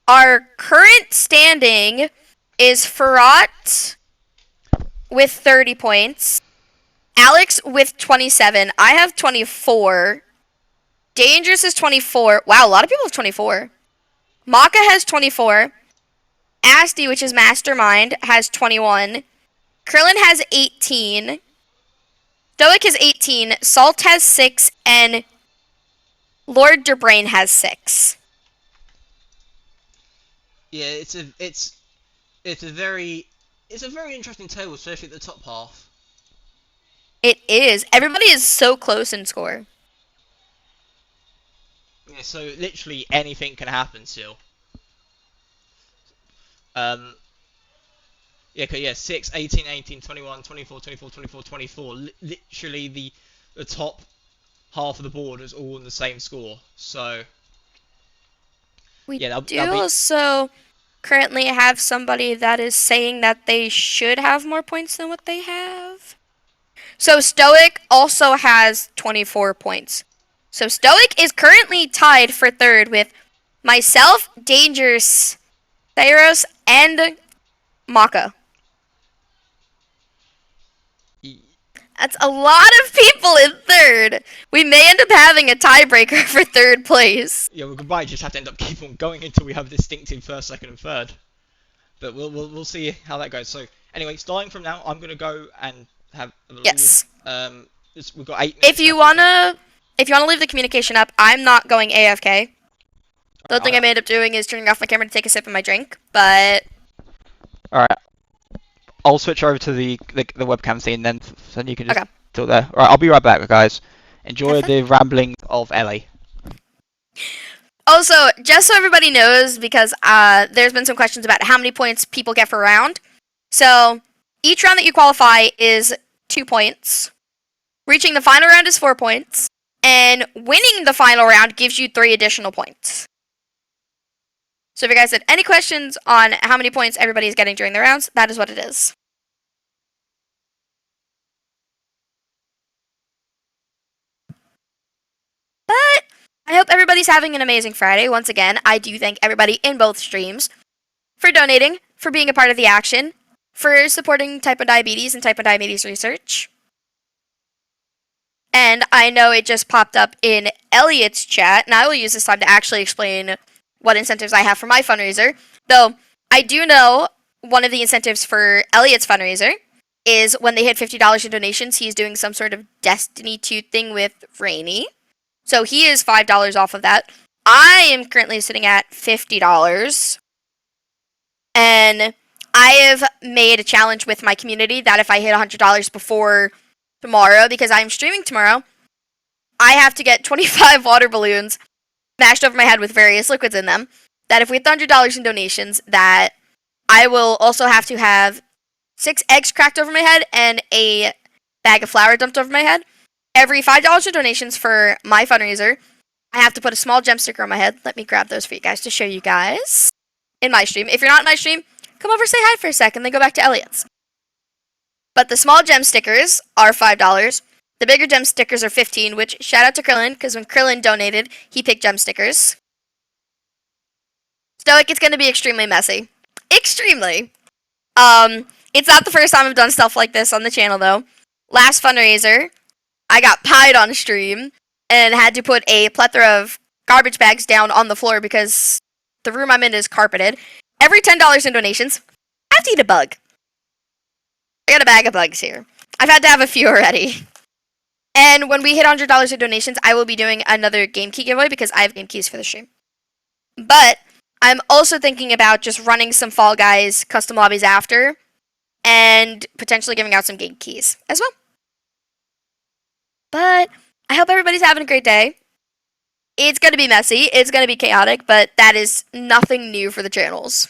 Speaker 2: our current standing is Farhat with 30 points, Alex with 27, I have 24, Dangerous is 24, wow, a lot of people have 24, Maka has 24, Asti, which is Mastermind, has 21. Krillin has 18. Stoic has 18. Salt has 6. And Lord Derbrain has 6.
Speaker 1: Yeah, it's a very interesting table, especially at the top half.
Speaker 2: It is. Everybody is so close in score.
Speaker 1: Yeah, so literally anything can happen still. Yeah, 6, 18, 18, 21, 24, 24, 24, 24. Literally the top half of the board is all in the same score. So
Speaker 2: We
Speaker 1: yeah,
Speaker 2: do also currently have somebody that is saying that they should have more points than what they have. So Stoic also has 24 points. So Stoic is currently tied for third with myself, Dangerous, Theros, and Maka. That's a lot of people in third. We may end up having a tiebreaker for third place.
Speaker 1: Yeah, we might just have to end up keep on going until we have a distinctive first, second, and third. But we'll see how that goes. So anyway, starting from now, I'm gonna go and have a load.
Speaker 2: Yes.
Speaker 1: We've got 8 minutes.
Speaker 2: If you wanna leave the communication up, I'm not going AFK. The only thing I may end up doing is turning off my camera to take a sip of my drink, but...
Speaker 1: Alright. I'll switch over to the webcam scene then, so you can just talk there. Alright, I'll be right back, guys. Enjoy the rambling of Ellie.
Speaker 2: Also, just so everybody knows, because there's been some questions about how many points people get for a round. So, each round that you qualify is 2 points. Reaching the final round is 4 points. And winning the final round gives you 3 additional points. So if you guys had any questions on how many points everybody is getting during the rounds, that is what it is. But I hope everybody's having an amazing Friday. Once again, I do thank everybody in both streams for donating, for being a part of the action, for supporting type 1 diabetes and type 1 diabetes research. And I know it just popped up in Elliot's chat, and I will use this time to actually explain what incentives I have for my fundraiser. Though, I do know one of the incentives for Elliot's fundraiser is when they hit $50 in donations, he's doing some sort of Destiny 2 thing with Rainy. So he is $5 off of that. I am currently sitting at $50. And I have made a challenge with my community that if I hit $100 before tomorrow, because I'm streaming tomorrow, I have to get 25 water balloons smashed over my head with various liquids in them. That if we hit $100 in donations, that I will also have to have 6 eggs cracked over my head and a bag of flour dumped over my head. Every $5 in donations for my fundraiser, I have to put a small gem sticker on my head. Let me grab those for you guys to show you guys in my stream. If you're not in my stream, come over, say hi for a second, then go back to Elliot's. But the small gem stickers are $5. The bigger gem stickers are $15, which shout out to Krillin, because when Krillin donated, he picked gem stickers. Stoic, it's going to be extremely messy. Extremely. It's not the first time I've done stuff like this on the channel, though. Last fundraiser, I got pied on stream, and had to put a plethora of garbage bags down on the floor because the room I'm in is carpeted. Every $10 in donations, I have to eat a bug. I got a bag of bugs here. I've had to have a few already. And when we hit $100 in donations, I will be doing another game key giveaway because I have game keys for the stream. But I'm also thinking about just running some Fall Guys custom lobbies after and potentially giving out some game keys as well. But I hope everybody's having a great day. It's going to be messy. It's going to be chaotic, but that is nothing new for the channels.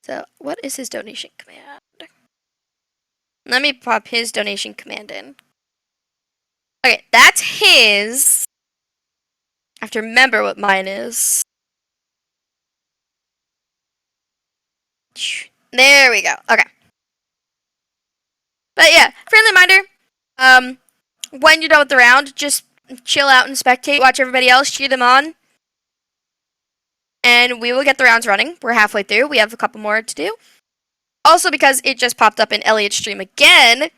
Speaker 2: So, what is his donation command? Let me pop his donation command in. Okay, that's his. I have to remember what mine is. There we go. Okay. But yeah, friendly reminder. When you're done with the round, just chill out and spectate. Watch everybody else, cheer them on. And we will get the rounds running. We're halfway through. We have a couple more to do. Also, because it just popped up in Elliot's stream again,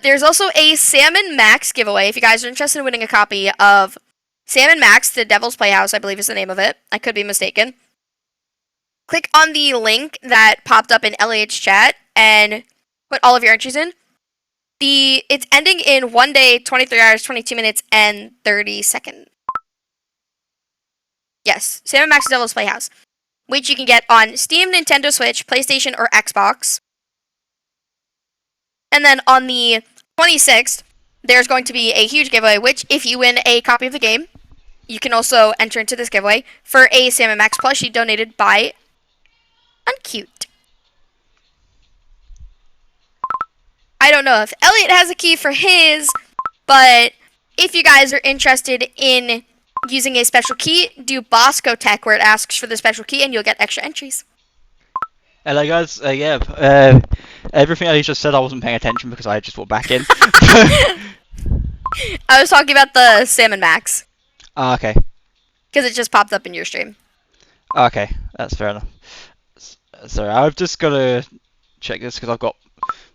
Speaker 2: there's also a Salmon Max giveaway. If you guys are interested in winning a copy of Salmon Max, The Devil's Playhouse, I believe is the name of it. I could be mistaken. Click on the link that popped up in Elliot's chat and put all of your entries in. It's ending in 1 day, 23 hours, 22 minutes, and 30 seconds. Yes, Salmon Max, The Devil's Playhouse, which you can get on Steam, Nintendo Switch, PlayStation, or Xbox. And then on the 26th, there's going to be a huge giveaway, which if you win a copy of the game, you can also enter into this giveaway for a Salmon Max plushie donated by Uncute. I don't know if Elliot has a key for his, but if you guys are interested in using a special key, do Bosco Tech where it asks for the special key and you'll get extra entries.
Speaker 1: Hello guys, everything I just said I wasn't paying attention because I just walked back in.
Speaker 2: I was talking about the Salmon Max.
Speaker 1: Okay.
Speaker 2: Because it just popped up in your stream.
Speaker 1: Okay, that's fair enough. Sorry, I've just got to check this because I've got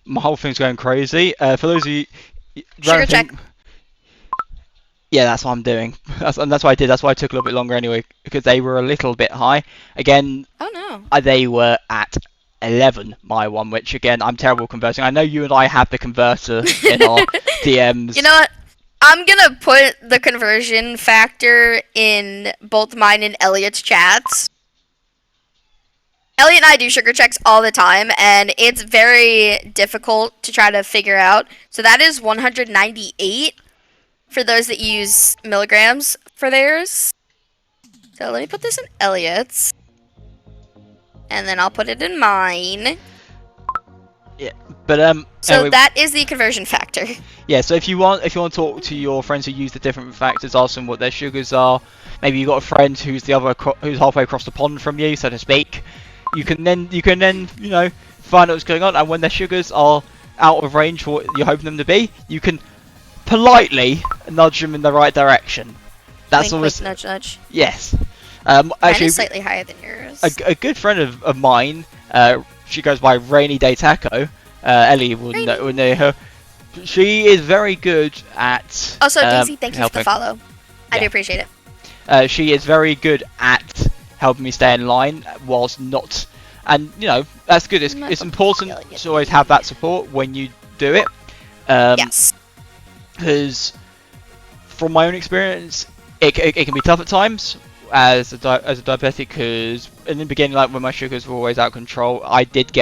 Speaker 1: my whole thing's going crazy. For those of you
Speaker 2: Sugar
Speaker 1: don't think,
Speaker 2: check.
Speaker 1: yeah, that's what I'm doing. And that's why I did. That's why it took a little bit longer anyway, because they were a little bit high. Again,
Speaker 2: Oh no.
Speaker 1: they were at 11, my one, which again, I'm terrible converting. I know you and I have the converter in our DMs.
Speaker 2: You know what? I'm gonna put the conversion factor in both mine and Elliot's chats. Elliot and I do sugar checks all the time, and it's very difficult to try to figure out. So that is 198 for those that use milligrams for theirs. So let me put this in Elliot's, and then I'll put it in mine.
Speaker 1: Yeah, but
Speaker 2: So
Speaker 1: anyway,
Speaker 2: that is the conversion factor.
Speaker 1: yeah. So if you want to talk to your friends who use the different factors, ask them what their sugars are. Maybe you've got a friend who's who's halfway across the pond from you, so to speak. You can then find out what's going on, and when their sugars are out of range for what you're hoping them to be, you can politely nudge them in the right direction. That's
Speaker 2: Wink,
Speaker 1: always
Speaker 2: wink, nudge, nudge.
Speaker 1: yes.
Speaker 2: Mine
Speaker 1: Actually,
Speaker 2: is slightly higher than yours.
Speaker 1: a good friend of mine, she goes by Rainy Day Taco. Ellie will know her. She is very good at.
Speaker 2: Also, Daisy, thank you for
Speaker 1: helping.
Speaker 2: the follow. I
Speaker 1: Yeah.
Speaker 2: do appreciate it.
Speaker 1: She is very good at helping me stay in line whilst not, and that's good. It's important to always have that support when you do it.
Speaker 2: Yes.
Speaker 1: Because from my own experience, it can be tough at times as a diabetic. Because in the beginning, like when my sugars were always out of control, I did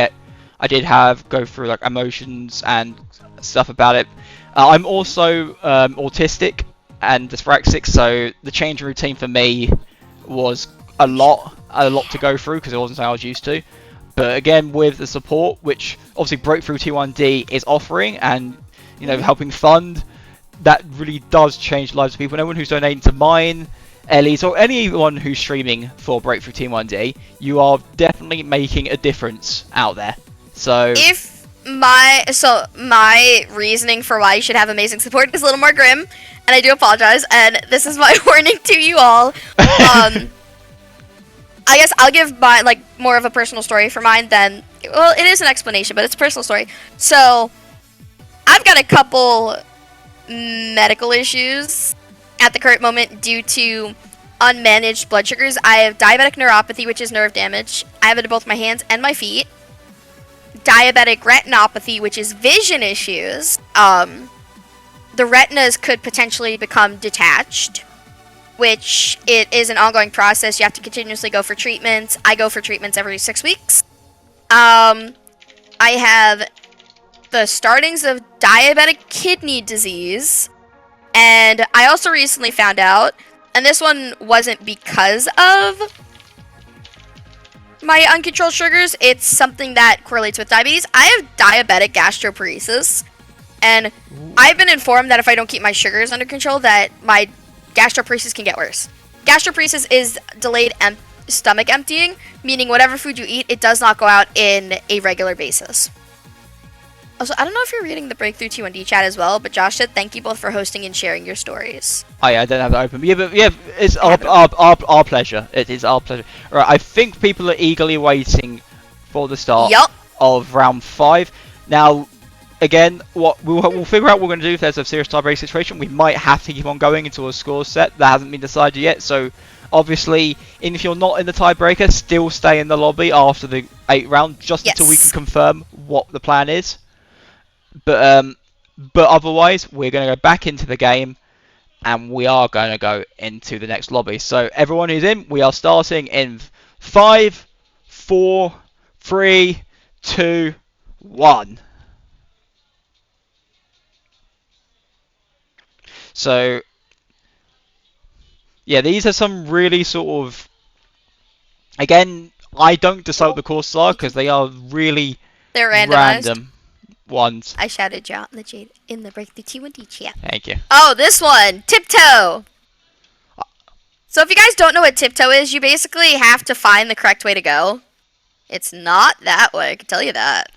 Speaker 1: have go through like emotions and stuff about it. I'm also autistic and dyspraxic, so the change in routine for me was a lot to go through because it wasn't something I was used to. But again, with the support, which obviously Breakthrough T1D is offering, and helping fund, that really does change the lives of people. And everyone who's donating to mine, Ellie's, or anyone who's streaming for Breakthrough T1D, you are definitely making a difference out there. So
Speaker 2: my reasoning for why you should have amazing support is a little more grim, and I do apologize, and this is my warning to you all. I guess I'll give my more of a personal story for mine than, well, it is an explanation, but it's a personal story. So I've got a couple medical issues at the current moment due to unmanaged blood sugars. I have diabetic neuropathy, which is nerve damage. I have it in both my hands and my feet. Diabetic retinopathy, which is vision issues. The retinas could potentially become detached, which it is an ongoing process. You have to continuously go for treatments. I go for treatments every 6 weeks. I have the startings of diabetic kidney disease, and I also recently found out, and this one wasn't because of my uncontrolled sugars, it's something that correlates with diabetes. I have diabetic gastroparesis, and I've been informed that if I don't keep my sugars under control, that my gastroparesis can get worse. Gastroparesis is delayed stomach emptying, meaning whatever food you eat, it does not go out in a regular basis. Also, I don't know if you're reading the Breakthrough T1D chat as well, but Josh said thank you both for hosting and sharing your stories.
Speaker 1: Oh yeah, I don't have that open. But yeah, it's our pleasure. It is our pleasure. Right, I think people are eagerly waiting for the start of round 5. Now, again, what we'll figure out what we're going to do if there's a serious tiebreak situation. We might have to keep on going until a score's set. That hasn't been decided yet. So, obviously, if you're not in the tiebreaker, still stay in the lobby after the 8th round, just until we can confirm what the plan is. But otherwise, we're going to go back into the game, and we are going to go into the next lobby. So everyone who's in, we are starting in 5, 4, 3, 2, 1. So yeah, these are some really sort of, again, I don't decide what the courses are because they are really
Speaker 2: They're randomized.
Speaker 1: random ones.
Speaker 2: I shouted you out in the Breakthrough T1D chat.
Speaker 1: Thank you.
Speaker 2: Oh, this one, Tiptoe. So if you guys don't know what Tiptoe is, you basically have to find the correct way to go. It's not that way, I can tell you that.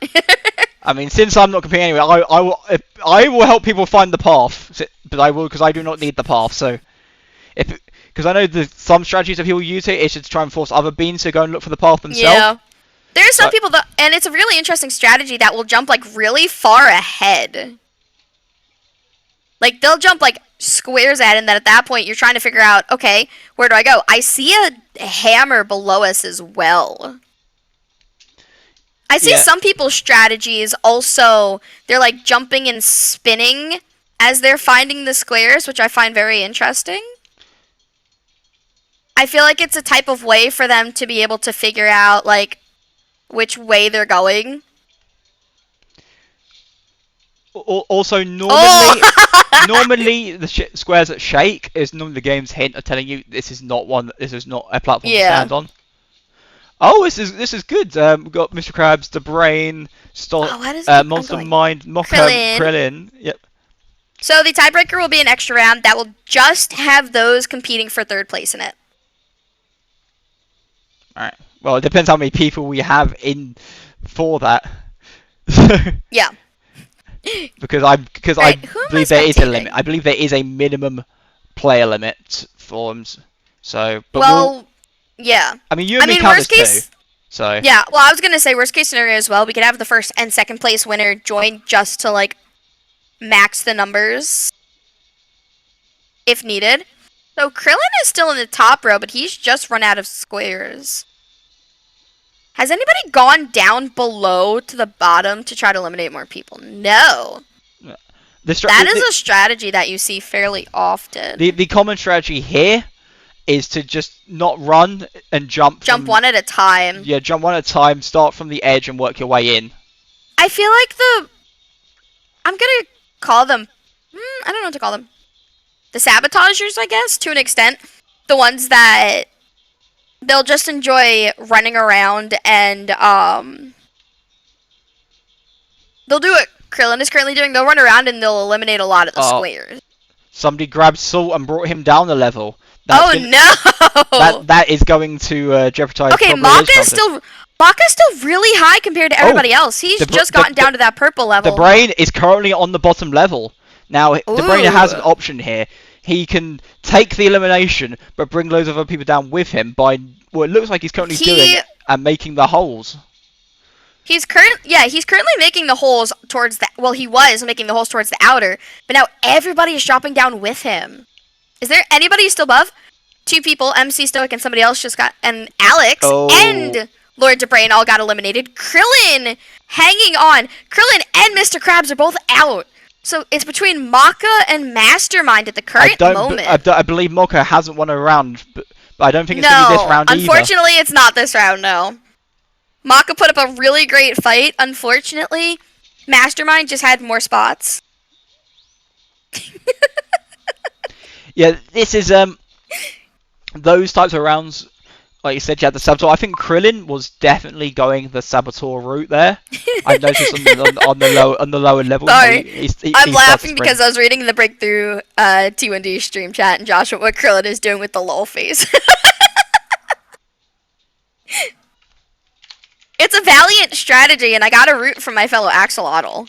Speaker 1: I mean, since I'm not competing anyway, I will help people find the path, but I will because I do not need the path. So Because I know some strategies that people use it is to try and force other beans to go and look for the path themselves.
Speaker 2: Yeah. There are some people that, and it's a really interesting strategy that will jump like really far ahead. Like they'll jump like squares ahead, and then at that point you're trying to figure out, okay, where do I go? I see a hammer below us as well. I see some people's strategies also, they're like jumping and spinning as they're finding the squares, which I find very interesting. I feel like it's a type of way for them to be able to figure out like which way they're going.
Speaker 1: Also, normally the squares that shake is normally the game's hint of telling you this is not a platform to stand on. Oh, this is good. We've got Mr. Krabs, the Brain, Monster Mind, Mocha, Krillin. Yep.
Speaker 2: So the tiebreaker will be an extra round that will just have those competing for third place in it.
Speaker 1: Alright. Well, it depends how many people we have in for that.
Speaker 2: Yeah.
Speaker 1: Because I believe there is a limit. I believe there is a minimum player limit for them. So, but
Speaker 2: yeah.
Speaker 1: I mean, you and me count as two. So.
Speaker 2: Yeah. Well, I was gonna say worst case scenario as well. We could have the first and second place winner join just to like max the numbers if needed. So Krillin is still in the top row, but he's just run out of squares. Has anybody gone down below to the bottom to try to eliminate more people? No. That is a strategy that you see fairly often.
Speaker 1: The common strategy here is to just not run and jump.
Speaker 2: Jump one at a time.
Speaker 1: Yeah, jump one at a time, start from the edge and work your way in.
Speaker 2: I feel like I'm going to call them... I don't know what to call them. The sabotagers, I guess, to an extent. The ones that... they'll just enjoy running around and, they'll do what Krillin is currently doing. They'll run around and they'll eliminate a lot of the squares.
Speaker 1: Somebody grabbed Salt and brought him down a level.
Speaker 2: No!
Speaker 1: That is going to jeopardize.
Speaker 2: Okay, Maka's still really high compared to everybody else. He's just gotten down to that purple level.
Speaker 1: The Brain is currently on the bottom level. Now, the Brain has an option here. He can take the elimination, but bring loads of other people down with him by what it looks like he's currently doing and making the holes.
Speaker 2: He's currently making the holes towards the... well, he was making the holes towards the outer, but now everybody is dropping down with him. Is there anybody still above? Two people, MC Stoic and somebody else just got... and Alex and Lord DeBrain all got eliminated. Krillin hanging on. Krillin and Mr. Krabs are both out. So it's between Maka and Mastermind at the current moment.
Speaker 1: I believe Maka hasn't won a round, but I don't think it's going to be this round either.
Speaker 2: Unfortunately, it's not this round, no. Maka put up a really great fight. Unfortunately, Mastermind just had more spots.
Speaker 1: Yeah, this is those types of rounds. Like you said, you had the Saboteur. I think Krillin was definitely going the Saboteur route there. I noticed on the lower level.
Speaker 2: Sorry, I'm laughing because I was reading the Breakthrough T1D stream chat and Joshua what Krillin is doing with the lol face. It's a valiant strategy, and I got a root from my fellow axolotl.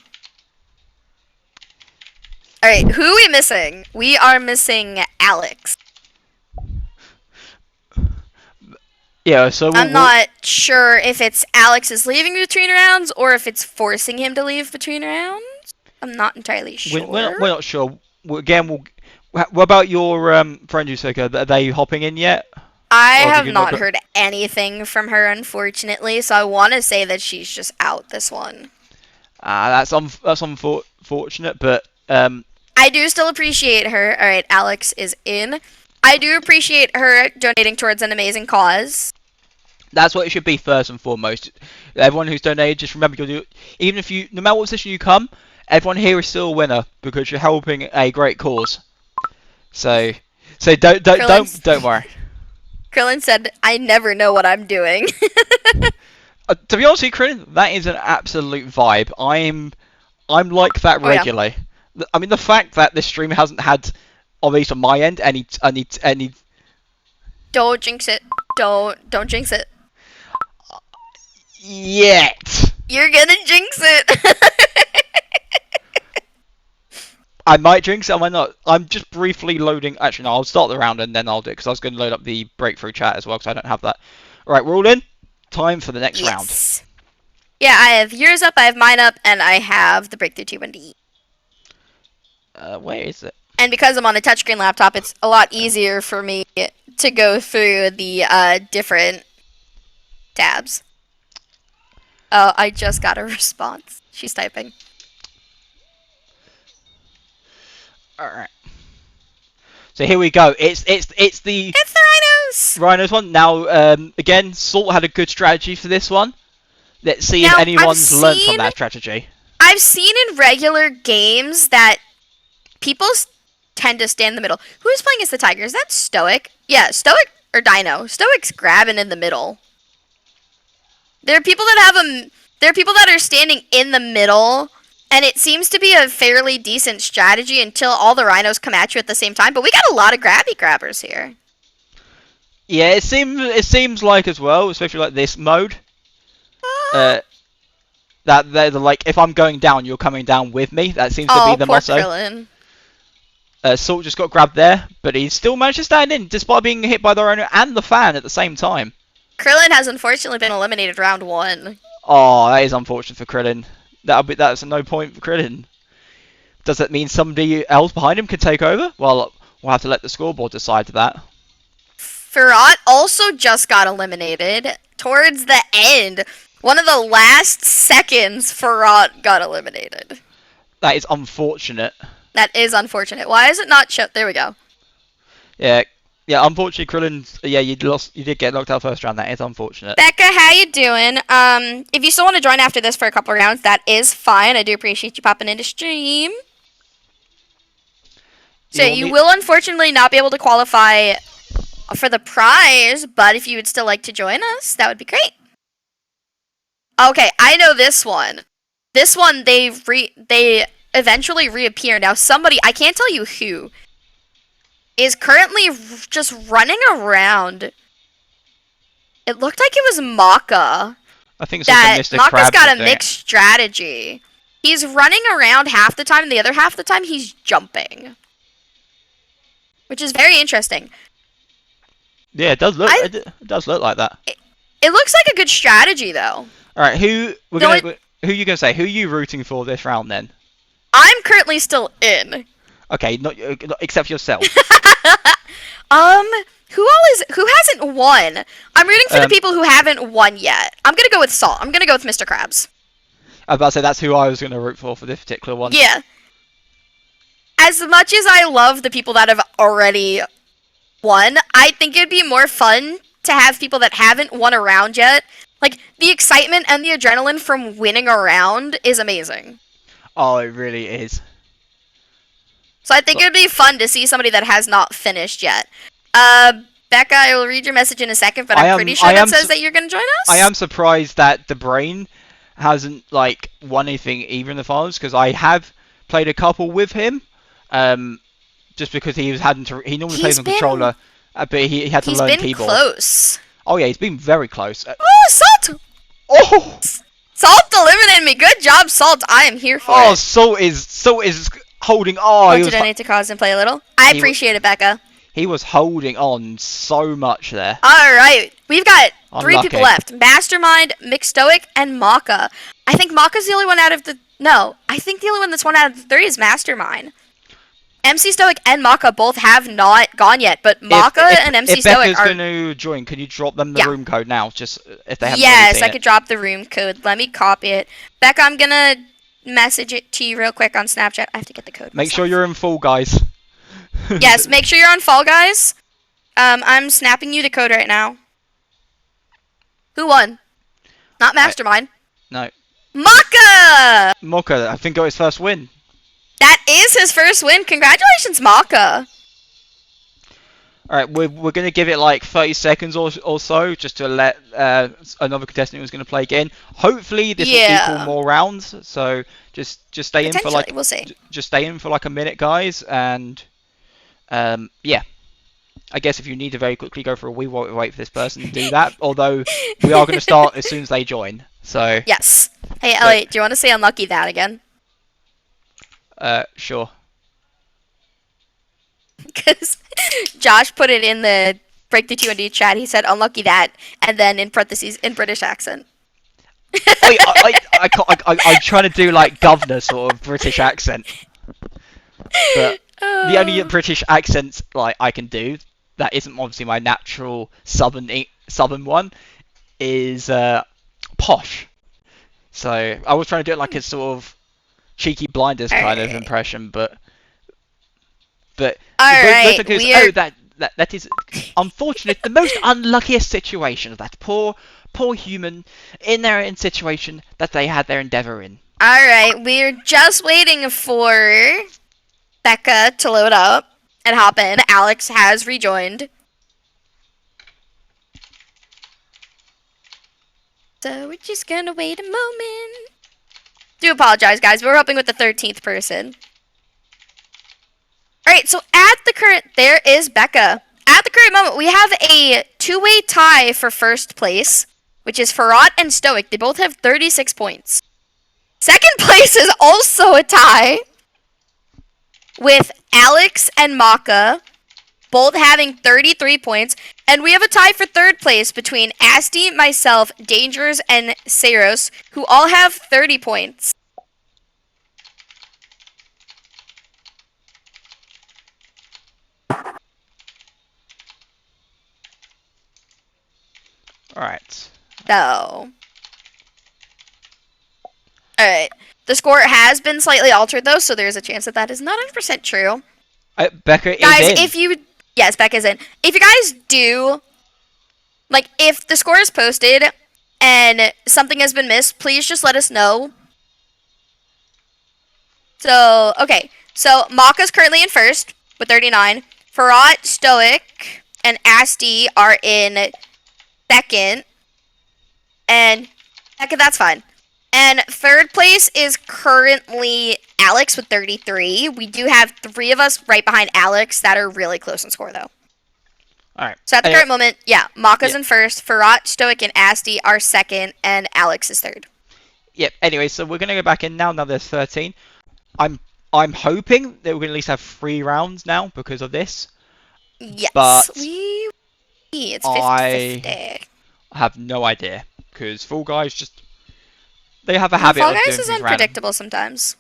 Speaker 2: Alright, who are we missing? We are missing Alex.
Speaker 1: Yeah, so
Speaker 2: I'm not sure if it's Alex is leaving between rounds or if it's forcing him to leave between rounds. I'm not entirely sure.
Speaker 1: We're not sure. Again, what about your friend Yusika? Are they hopping in yet?
Speaker 2: I have not heard anything from her, unfortunately, so I want to say that she's just out this one.
Speaker 1: That's unfortunate, but
Speaker 2: I do still appreciate her. All right, Alex is in. I do appreciate her donating towards an amazing cause.
Speaker 1: That's what it should be first and foremost. Everyone who's donated, just remember you'll do. Even if you, no matter what position you come, everyone here is still a winner because you're helping a great cause. So don't worry.
Speaker 2: Krillin said, "I never know what I'm doing."
Speaker 1: To be honest with you, Krillin, that is an absolute vibe. I'm like that regularly. Yeah. I mean, the fact that this stream hasn't had, at least on my end, any.
Speaker 2: Don't jinx it. Don't jinx it.
Speaker 1: Yet.
Speaker 2: You're gonna jinx it.
Speaker 1: I might drink it, I might not. I'm just briefly loading. Actually, no, I'll start the round and then I'll do it because I was going to load up the breakthrough chat as well because I don't have that. All right, we're all in. Time for the next round.
Speaker 2: Yes. Yeah, I have yours up, I have mine up, and I have the Breakthrough T1D.
Speaker 1: Where is it?
Speaker 2: And because I'm on a touchscreen laptop, it's a lot easier for me to go through the different tabs. Oh, I just got a response. She's typing.
Speaker 1: All right. So here we go. It's the
Speaker 2: It's the Rhinos!
Speaker 1: Rhinos one. Now, again, Salt had a good strategy for this one. Let's see if
Speaker 2: Now,
Speaker 1: anyone's learned from that strategy.
Speaker 2: I've seen in regular games that people tend to stay in the middle. Who's playing as the Tiger? Is that Stoic? Yeah, Stoic or Dino. Stoic's grabbing in the middle. There are people that have There are people that are standing in the middle, and it seems to be a fairly decent strategy until all the Rhinos come at you at the same time. But we got a lot of grabby grabbers here.
Speaker 1: Yeah, it seems like as well, especially like this mode, that they're like, if I'm going down, you're coming down with me. That seems to be the motto.
Speaker 2: Krillin.
Speaker 1: Salt just got grabbed there, but he still managed to stand in despite being hit by the Rhino and the fan at the same time.
Speaker 2: Krillin has unfortunately been eliminated round 1.
Speaker 1: Oh, that is unfortunate for Krillin. That's a no point for Krillin. Does that mean somebody else behind him could take over? Well, we'll have to let the scoreboard decide that.
Speaker 2: Farrat also just got eliminated towards the end. One of the last seconds, Farrat got eliminated.
Speaker 1: That is unfortunate.
Speaker 2: That is unfortunate. Why is it not show? There we go.
Speaker 1: Yeah, unfortunately, Krillin, you did get knocked out first round. That is unfortunate.
Speaker 2: Becca, how you doing? If you still want to join after this for a couple of rounds, that is fine. I do appreciate you popping into stream. So you will unfortunately not be able to qualify for the prize, but if you would still like to join us, that would be great. Okay, I know this one. This one, they eventually reappear. Now somebody, I can't tell you who, is currently just running around. It looked like it was Maka.
Speaker 1: I think it's like Mr.
Speaker 2: Maka's got a mixed strategy. He's running around half the time, and the other half the time he's jumping. Which is very interesting.
Speaker 1: Yeah, it does look like that.
Speaker 2: It looks like a good strategy, though.
Speaker 1: Alright, who are you gonna say? Who are you rooting for this round then?
Speaker 2: I'm currently still in.
Speaker 1: Okay, not except yourself.
Speaker 2: Who hasn't won? I'm rooting for the people who haven't won yet. I'm gonna go with Salt. I'm gonna go with Mr. Krabs.
Speaker 1: I was about to say that's who I was gonna root for this particular one.
Speaker 2: Yeah. As much as I love the people that have already won, I think it'd be more fun to have people that haven't won a round yet. Like, the excitement and the adrenaline from winning a round is amazing.
Speaker 1: Oh, it really is.
Speaker 2: So I think it would be fun to see somebody that has not finished yet. Becca, I will read your message in a second, but I'm pretty sure that says that you're going to join us.
Speaker 1: I am surprised that the Brain hasn't, like, won anything either in the finals, because I have played a couple with him, just because he normally plays on controller, but he had to learn keyboard. He's been
Speaker 2: close.
Speaker 1: Oh yeah, he's been very close.
Speaker 2: Oh, Salt!
Speaker 1: Oh!
Speaker 2: Salt eliminated me. Good job, Salt. I am here for it.
Speaker 1: Oh, Salt is holding. Oh,
Speaker 2: what did I need to cause and play a little? I appreciate it, Becca.
Speaker 1: He was holding on so much there.
Speaker 2: All right, we've got 3 people left: Mastermind, McStoic, and Maka. I think Maka's the only one out of the. No, I think the only one that's one out of the 3 is Mastermind. MC Stoic and Maka both have not gone yet, but Maka and MC Stoic are...
Speaker 1: If Becca's going to join, can you drop them the room code now, just if they haven't
Speaker 2: Yes, I could drop the room code. Let me copy it. Becca, I'm going to message it to you real quick on Snapchat. I have to get the code.
Speaker 1: Make sure you're in Fall Guys.
Speaker 2: Yes, make sure you're on Fall Guys. I'm snapping you the code right now. Who won? Not Mastermind.
Speaker 1: No.
Speaker 2: Maka!
Speaker 1: Maka, I think got his first win.
Speaker 2: That is his first win. Congratulations, Maka.
Speaker 1: Alright, we're going to give it like 30 seconds or so, just to let another contestant who's going to play again. Hopefully this will equal more rounds, so just stay in for like...
Speaker 2: we'll see.
Speaker 1: Just stay in for like a minute, guys, and yeah. I guess if you need to very quickly go for a wee wait for this person to do that, although we are going to start as soon as they join, so...
Speaker 2: Yes. Hey, Elliot, do you want to say unlucky that again?
Speaker 1: Sure.
Speaker 2: Because Josh put it in the Break the T1D chat. He said, unlucky that, and then in parentheses, in British accent.
Speaker 1: I'm trying to do like governor sort of British accent, but the only British accent like I can do that isn't obviously my natural southern one is posh. So I was trying to do it like a sort of cheeky blinders kind of impression, but
Speaker 2: Alright,
Speaker 1: goes, oh that is unfortunate, the most unluckiest situation of that poor human in their situation that they had their endeavour in.
Speaker 2: Alright, we're just waiting for Becca to load up and hop in. Alex has rejoined. So we're just gonna wait a moment. Do apologize, guys. We're helping with the 13th person. Alright, so at the current, there is Becca. At the current moment, we have a two-way tie for first place, which is Farad and Stoic. They both have 36 points. Second place is also a tie with Alex and Maka, both having 33 points. And we have a tie for third place between Asti, myself, Dangers, and Saros, who all have 30 points.
Speaker 1: Alright.
Speaker 2: So. Alright. The score has been slightly altered, though, so there's a chance that that is not 100% true.
Speaker 1: Becca
Speaker 2: guys,
Speaker 1: is in.
Speaker 2: if you... Yes, Becca's in. If you guys do... Like, if the score is posted and something has been missed, please just let us know. So, okay. So, Maka's currently in first with 39. Farad, Stoic, and Asti are in second. And, Becca, that's fine. And third place is currently Alex with 33. We do have 3 of us right behind Alex that are really close in score, though.
Speaker 1: Alright.
Speaker 2: So at the current moment, yeah, Maka's in first, Farad, Stoic, and Asti are second, and Alex is third.
Speaker 1: Yep, anyway, so we're going to go back in now there's 13. I'm hoping that we're going to at least have 3 rounds now because of this.
Speaker 2: Yes,
Speaker 1: but
Speaker 2: it's 50-50.
Speaker 1: I have no idea, because Fall Guys just... They have a habit
Speaker 2: Fall
Speaker 1: of
Speaker 2: Guys
Speaker 1: doing
Speaker 2: is
Speaker 1: things
Speaker 2: unpredictable
Speaker 1: random.
Speaker 2: sometimes.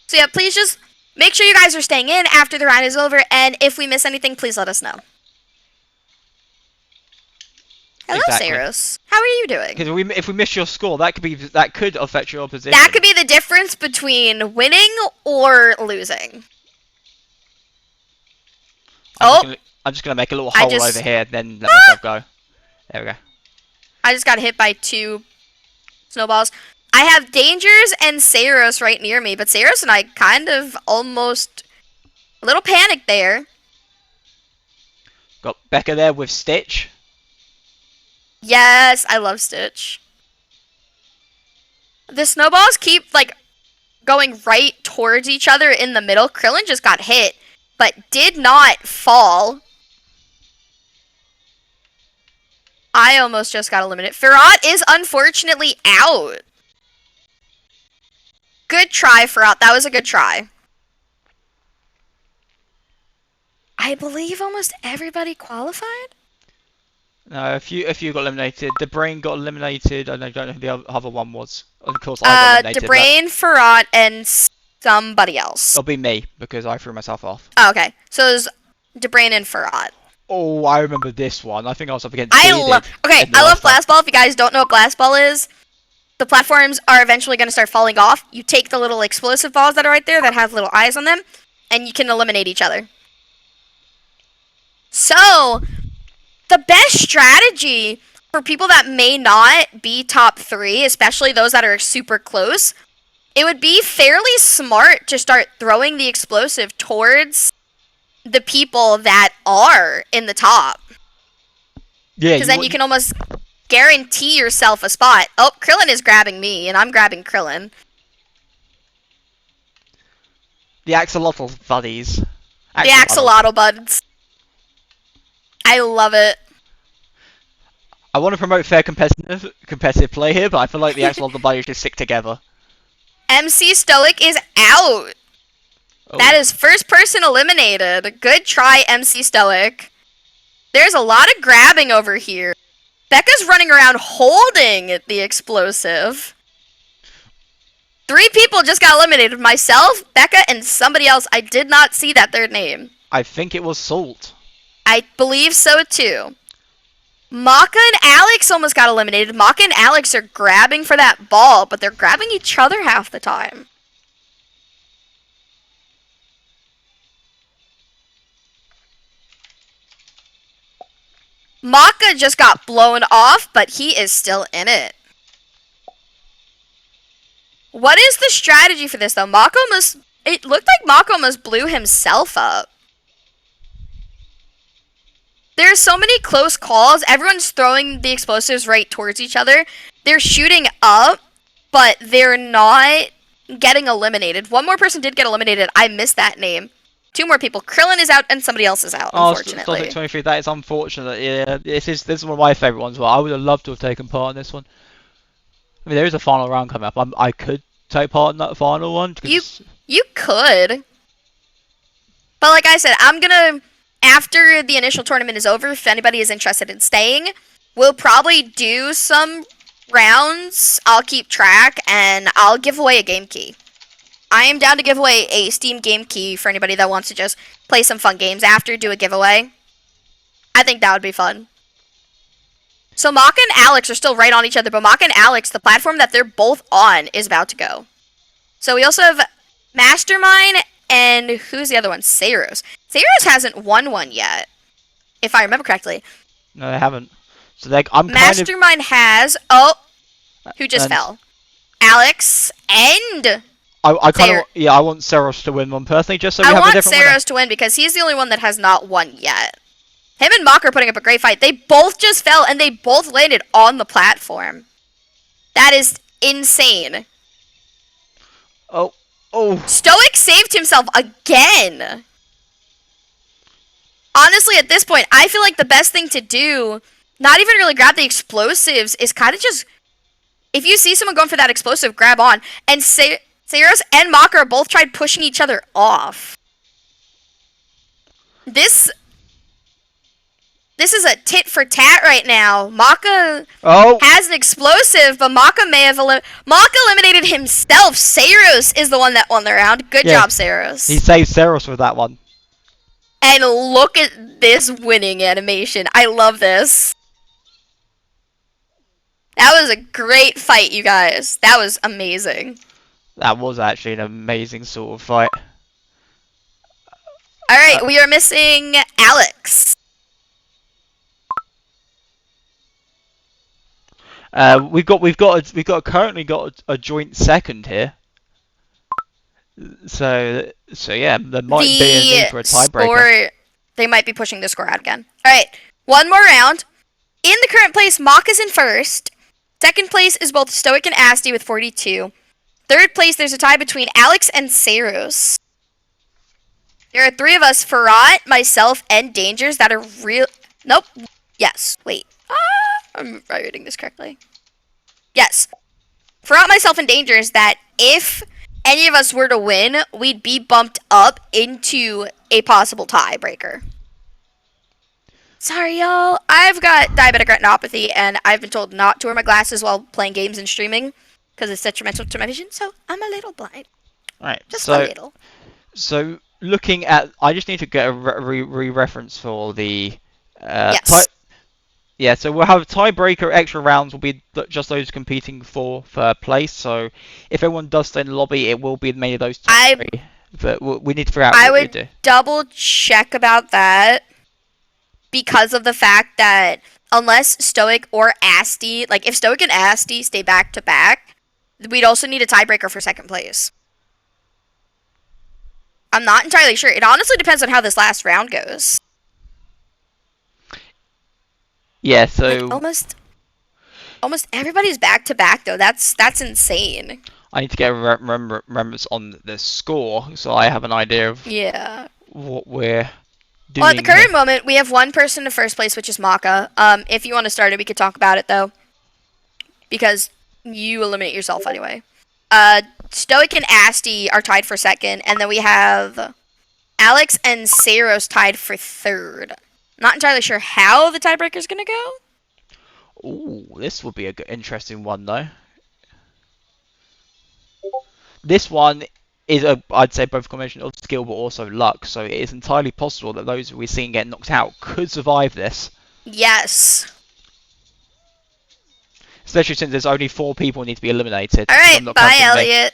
Speaker 2: So yeah, please just make sure you guys are staying in after the round is over, and if we miss anything, please let us know. Hello,
Speaker 1: Exactly.
Speaker 2: Saros. How are you doing?
Speaker 1: Because if we miss your score, that could affect your position.
Speaker 2: That could be the difference between winning or losing.
Speaker 1: I'm just gonna make a little hole over here, then let myself go. There we go.
Speaker 2: I just got hit by 2 snowballs. I have Dangers and Saros right near me, but Saros and I kind of almost a little panicked there.
Speaker 1: Got Becca there with Stitch.
Speaker 2: Yes, I love Stitch. The snowballs keep like going right towards each other in the middle. Krillin just got hit, but did not fall. I almost just got eliminated. Farad is unfortunately out. Good try, Farad. That was a good try. I believe almost everybody qualified.
Speaker 1: No, a few got eliminated. The Brain got eliminated, and I don't know who the other one was. Of course, I got eliminated.
Speaker 2: The Brain, Farad, and somebody else.
Speaker 1: It'll be me, because I threw myself off.
Speaker 2: Oh, okay. So it was DeBrain and Farad.
Speaker 1: Oh, I remember this one. I think I was up against
Speaker 2: I love Glass Ball. If you guys don't know what Glass Ball is, the platforms are eventually going to start falling off. You take the little explosive balls that are right there that have little eyes on them, and you can eliminate each other. So, the best strategy for people that may not be top 3, especially those that are super close, it would be fairly smart to start throwing the explosive towards the people that are in the top.
Speaker 1: Yeah,
Speaker 2: because then you can almost guarantee yourself a spot. Oh, Krillin is grabbing me, and I'm grabbing Krillin.
Speaker 1: The axolotl buddies.
Speaker 2: The axolotl buds. I love it.
Speaker 1: I want to promote fair competitive play here, but I feel like the axolotl buddies just stick together.
Speaker 2: MC Stoic is out.
Speaker 1: Oh.
Speaker 2: That is first person eliminated. Good try, MC Stoic. There's a lot of grabbing over here. Becca's running around holding the explosive. 3 people just got eliminated. Myself, Becca, and somebody else. I did not see that third name.
Speaker 1: I think it was Salt.
Speaker 2: I believe so too. Maka and Alex almost got eliminated. Maka and Alex are grabbing for that ball, but they're grabbing each other half the time. Maka just got blown off, but he is still in it. What is the strategy for this, though? It looked like Maka almost blew himself up. There's so many close calls. Everyone's throwing the explosives right towards each other. They're shooting up, but they're not getting eliminated. One more person did get eliminated. I missed that name. 2 more people. Krillin is out and somebody else is out, unfortunately.
Speaker 1: Sonic 23, that is unfortunate. Yeah, this is one of my favourite ones. Well, I would have loved to have taken part in this one. I mean, there is a final round coming up. I could take part in that final one.
Speaker 2: You could. But like I said, I'm gonna, after the initial tournament is over, if anybody is interested in staying, we'll probably do some rounds. I'll keep track and I'll give away a game key. I am down to give away a Steam game key for anybody that wants to just play some fun games after, do a giveaway. I think that would be fun. So Maka and Alex are still right on each other, but Maka and Alex, the platform that they're both on, is about to go. So we also have Mastermind and who's the other one? Saros. Saros hasn't won one yet, if I remember correctly.
Speaker 1: No, they haven't. So I'm
Speaker 2: Mastermind has. Oh, who just fell? Alex and.
Speaker 1: I want Saros to win one personally, just so we have a different winner.
Speaker 2: I want Saros to win because he's the only one that has not won yet. Him and Mock are putting up a great fight. They both just fell and they both landed on the platform. That is insane.
Speaker 1: Oh.
Speaker 2: Stoic saved himself again. Honestly, at this point, I feel like the best thing to do, not even really grab the explosives, is kind of just, if you see someone going for that explosive, grab on. And Saros and Maka are both tried pushing each other off. This is a tit for tat right now. Maka has an explosive, but Maka may have Maka eliminated himself. Saros is the one that won the round. Good job, Saros.
Speaker 1: He saved Saros with that one.
Speaker 2: And look at this winning animation. I love this. That was a great fight, you guys. That was amazing.
Speaker 1: That was actually an amazing sort of fight.
Speaker 2: Alright, we are missing Alex.
Speaker 1: We've currently got a joint second here. So yeah, there might be a need for a tiebreaker.
Speaker 2: They might be pushing the score out again. Alright, one more round. In the current place, Mock is in first. Second place is both Stoic and Asti with 42. Third place, there's a tie between Alex and Saros. There are 3 of us, Farhat, myself, and Dangers, that are real... Nope. Yes. Wait. Am I reading this correctly? Yes. Farhat, myself, and Dangers, that if any of us were to win, we'd be bumped up into a possible tiebreaker. Sorry, y'all. I've got diabetic retinopathy, and I've been told not to wear my glasses while playing games and streaming, because it's detrimental to my vision, so I'm a little blind.
Speaker 1: Alright,
Speaker 2: just a little.
Speaker 1: So, looking at... I just need to get a re-reference for the...
Speaker 2: yes.
Speaker 1: Yeah, so we'll have tiebreaker. Extra rounds will be just those competing for third place. So if everyone does stay in the lobby, it will be many of those top 3. But we need to figure out what we do.
Speaker 2: I would double check about that because of the fact that unless Stoic or Asti, like if Stoic and Asti stay back to back, we'd also need a tiebreaker for second place. I'm not entirely sure. It honestly depends on how this last round goes.
Speaker 1: Yeah, so...
Speaker 2: Like almost everybody's back to back, though. That's insane.
Speaker 1: I need to get a remembrance on the score, so I have an idea of what we're doing.
Speaker 2: Well, at the current moment, we have 1 person in first place, which is Maka. If you want to start it, we could talk about it, though. Because you eliminate yourself anyway. Stoic and Asti are tied for second, and then we have Alex and Saros tied for third. Not entirely sure how the tiebreaker's gonna go.
Speaker 1: Ooh, this would be a good, interesting one though. This one is I'd say both a combination of skill but also luck. So it is entirely possible that those we're seeing get knocked out could survive this.
Speaker 2: Yes.
Speaker 1: Especially since there's only 4 people who need to be eliminated.
Speaker 2: All
Speaker 1: I'm
Speaker 2: right,
Speaker 1: not
Speaker 2: bye,
Speaker 1: counting me.
Speaker 2: Elliot.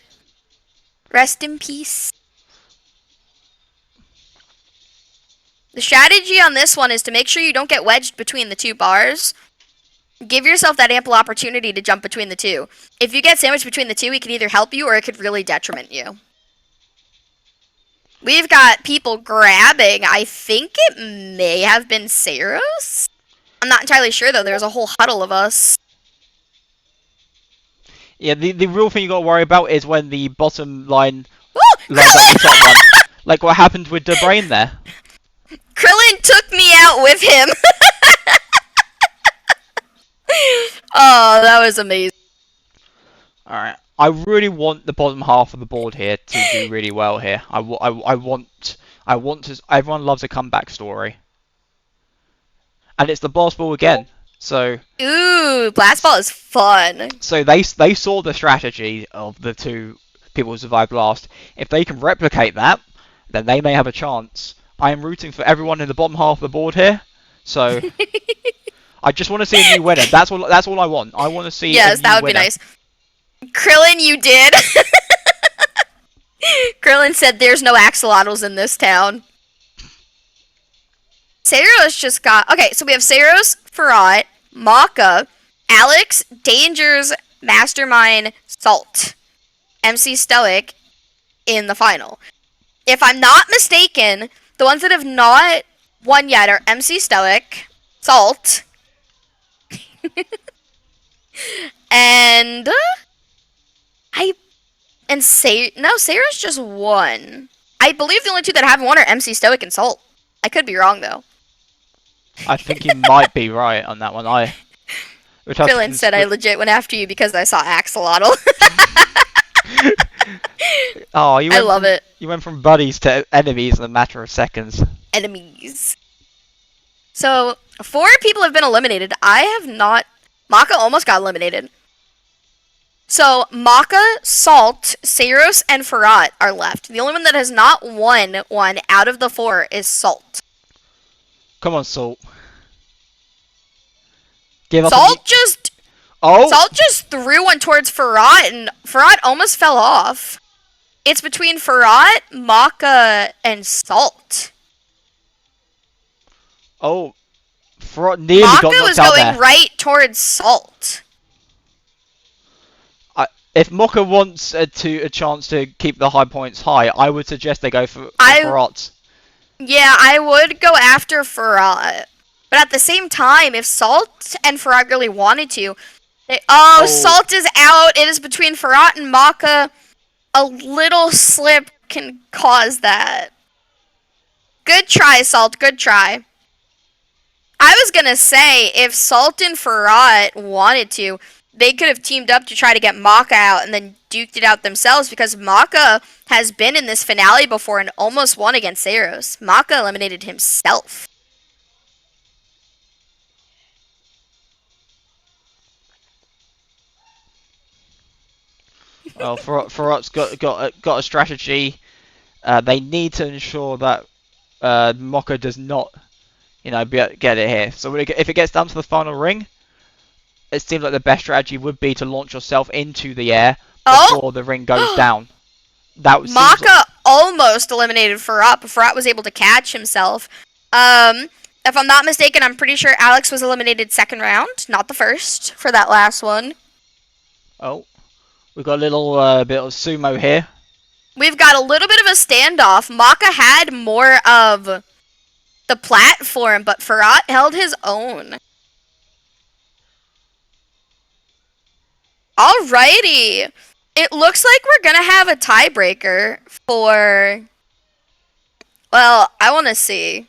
Speaker 2: Rest in peace. The strategy on this one is to make sure you don't get wedged between the two bars. Give yourself that ample opportunity to jump between the two. If you get sandwiched between the two, it could either help you or it could really detriment you. We've got people grabbing. I think it may have been Saros? I'm not entirely sure, though. There's a whole huddle of us.
Speaker 1: Yeah, the real thing you got to worry about is when the bottom line
Speaker 2: Woo!
Speaker 1: lines up
Speaker 2: Krillin!
Speaker 1: with the top one. Like what happened with the brain there.
Speaker 2: Krillin took me out with him. Oh, that was amazing.
Speaker 1: Alright. I really want the bottom half of the board here to do really well here. I want to. Everyone loves a comeback story, and it's the boss ball again. So
Speaker 2: Ooh, blast ball is fun.
Speaker 1: so they saw the strategy of the 2 people who survived last. If they can replicate that, then they may have a chance. I am rooting for everyone in the bottom half of the board here. So I just want to see a new winner. That's all I want. I want to see a new
Speaker 2: Yes, that would
Speaker 1: winner.
Speaker 2: be nice. Krillin, you did. Krillin said there's no axolotls in this town. Saros just got... Okay, so we have Saros, Farad, Maka, Alex, Dangers, Mastermind, Salt, MC Stoic in the final. If I'm not mistaken, the ones that have not won yet are MC Stoic, Salt, and... Sarah's just won. I believe the only 2 that haven't won are MC Stoic and Salt. I could be wrong, though.
Speaker 1: I think you might be right on that one.
Speaker 2: Krillin said I legit went after you because I saw Axolotl.
Speaker 1: Oh,
Speaker 2: I love it.
Speaker 1: You went from buddies to enemies in a matter of seconds.
Speaker 2: Enemies. So, 4 people have been eliminated. I have not... Maka almost got eliminated. So, Maka, Salt, Saros, and Farad are left. The only one that has not won one out of the 4 is Salt.
Speaker 1: Come on, Salt. Give up.
Speaker 2: Salt just...
Speaker 1: Oh!
Speaker 2: Salt just threw one towards Farad, and Farad almost fell off. It's between Farad, Maka, and Salt.
Speaker 1: Oh. Nearly
Speaker 2: Maka
Speaker 1: got knocked
Speaker 2: was
Speaker 1: out
Speaker 2: going
Speaker 1: there.
Speaker 2: right towards Salt.
Speaker 1: If Mokka wants a chance to keep the high points high, I would suggest they go for Farad.
Speaker 2: Yeah, I would go after Farad. But at the same time, if Salt and Farad really wanted to... Salt is out. It is between Farad and Maka. A little slip can cause that. Good try, Salt. Good try. I was gonna say, if Salt and Farad wanted to, they could have teamed up to try to get Maka out and then duked it out themselves, because Maka has been in this finale before and almost won against Saros. Maka eliminated himself.
Speaker 1: Well, Farrad's got a strategy. They need to ensure that Mokka does not, get it here. So if it gets down to the final ring, it seems like the best strategy would be to launch yourself into the air before the ring goes down.
Speaker 2: Maka almost eliminated Farad, but Farad was able to catch himself. If I'm not mistaken, I'm pretty sure Alex was eliminated second round, not the first, for that last one.
Speaker 1: Oh, we've got a little bit of sumo here.
Speaker 2: We've got a little bit of a standoff. Maka had more of the platform, but Farad held his own. Alrighty. It looks like we're going to have a tiebreaker for... Well, I want to see.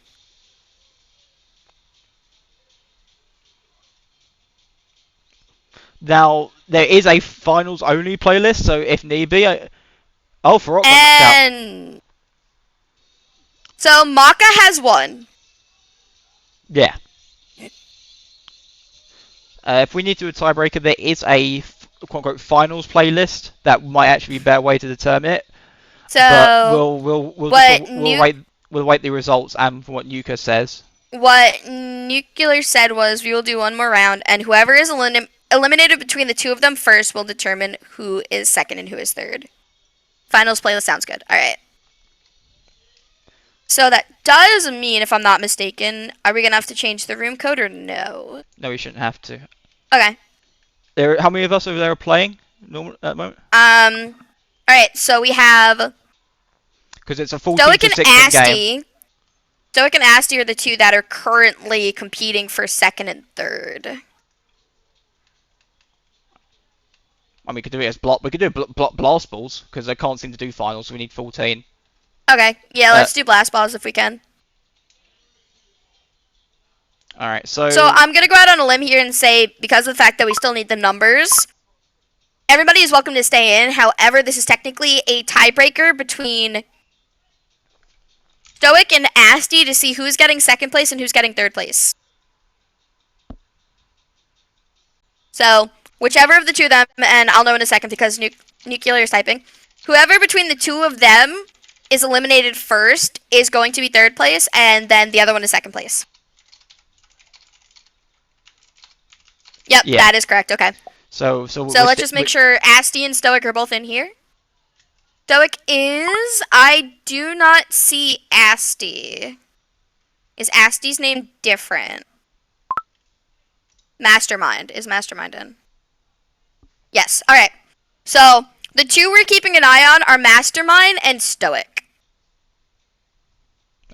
Speaker 1: Now there is a finals only playlist, so if need be, oh, Farok got knocked out.
Speaker 2: And so Maka has won.
Speaker 1: Yeah. If we need to do a tiebreaker, there is a quote unquote finals playlist that might actually be a better way to determine it.
Speaker 2: So
Speaker 1: But we'll wait the results and what Nuka says.
Speaker 2: What Nuclear said was we will do one more round, and whoever is eliminated between the two of them first will determine who is second and who is third. Finals playlist sounds good. All right. So that does mean, if I'm not mistaken, are we gonna have to change the room code or no?
Speaker 1: No, we shouldn't have to.
Speaker 2: Okay.
Speaker 1: How many of us over there are playing normal at the moment?
Speaker 2: All right. So we have
Speaker 1: Because it's a 14
Speaker 2: Stoic
Speaker 1: to
Speaker 2: and
Speaker 1: 16 game.
Speaker 2: Asti. Stoic and Asti are the two that are currently competing for second and third.
Speaker 1: I mean, we could do it as block. We could do blast balls because they can't seem to do finals. So we need 14.
Speaker 2: Okay. Yeah, let's do blast balls if we can.
Speaker 1: All right. So
Speaker 2: I'm gonna go out on a limb here and say, because of the fact that we still need the numbers, everybody is welcome to stay in. However, this is technically a tiebreaker between Stoic and Asti to see who's getting second place and who's getting third place. So, whichever of the two of them, and I'll know in a second because Nuclear is typing, whoever between the two of them is eliminated first is going to be third place, and then the other one is second place. Yep,
Speaker 1: Yeah.
Speaker 2: that is correct. Okay.
Speaker 1: So
Speaker 2: let's just make sure Asti and Stoic are both in here. Stoic is... I do not see Asti. Is Asti's name different? Mastermind. Is Mastermind in? Yes. Alright. So, the two we're keeping an eye on are Mastermind and Stoic.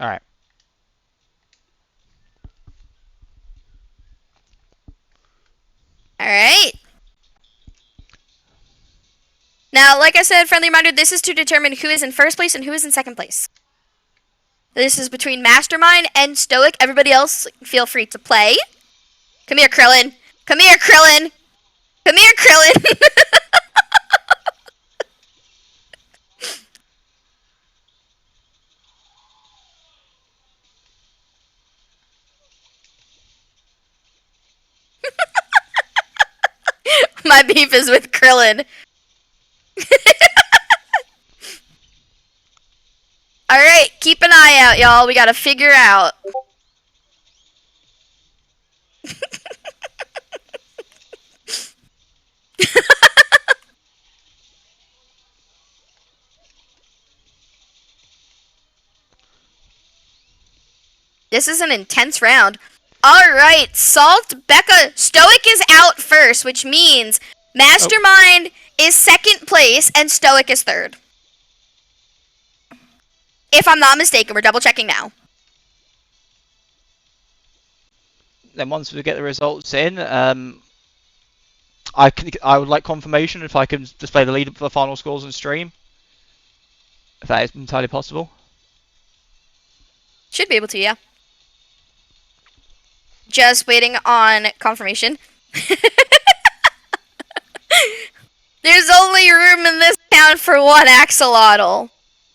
Speaker 1: Alright.
Speaker 2: Alright. Now, like I said, friendly reminder, this is to determine who is in first place and who is in second place. This is between Mastermind and Stoic. Everybody else, feel free to play. Come here, Krillin. Come here, Krillin. Come here, Krillin. My beef is with Krillin. Alright, keep an eye out, y'all. We gotta figure out. This is an intense round. Alright, Salt, Becca, Stoic is out first, which means Mastermind is second place and Stoic is third. If I'm not mistaken, we're double checking now.
Speaker 1: Then once we get the results in, I would like confirmation if I can display the lead for the final scores on stream. If that is entirely possible.
Speaker 2: Should be able to, yeah. Just waiting on confirmation. There's only room in this account for one axolotl.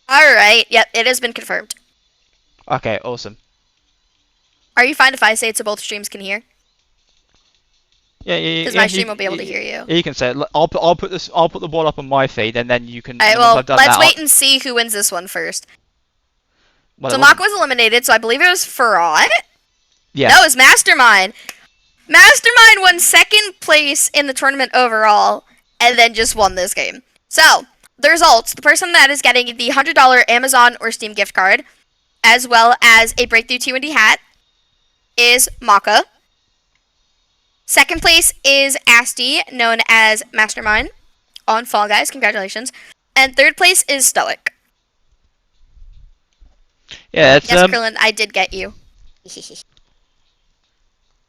Speaker 2: Alright, yep, it has been confirmed.
Speaker 1: Okay, awesome.
Speaker 2: Are you fine if I say it so both streams can hear?
Speaker 1: Yeah.
Speaker 2: Because my stream will be able to hear you.
Speaker 1: Yeah, you can say it. I'll put the ball up on my feed, and then you can.
Speaker 2: Alright, well, let's wait and see who wins this one first. So Mach was eliminated, so I believe it was Farad.
Speaker 1: Yeah.
Speaker 2: No, it was Mastermind. Mastermind won second place in the tournament overall, and then just won this game. So, the results, the person that is getting the $100 Amazon or Steam gift card, as well as a Breakthrough T1D hat, is Maka. Second place is Asti, known as Mastermind, on Fall Guys. Congratulations. And third place is Stoic.
Speaker 1: Yeah, it's,
Speaker 2: yes, Krillin, I did get you.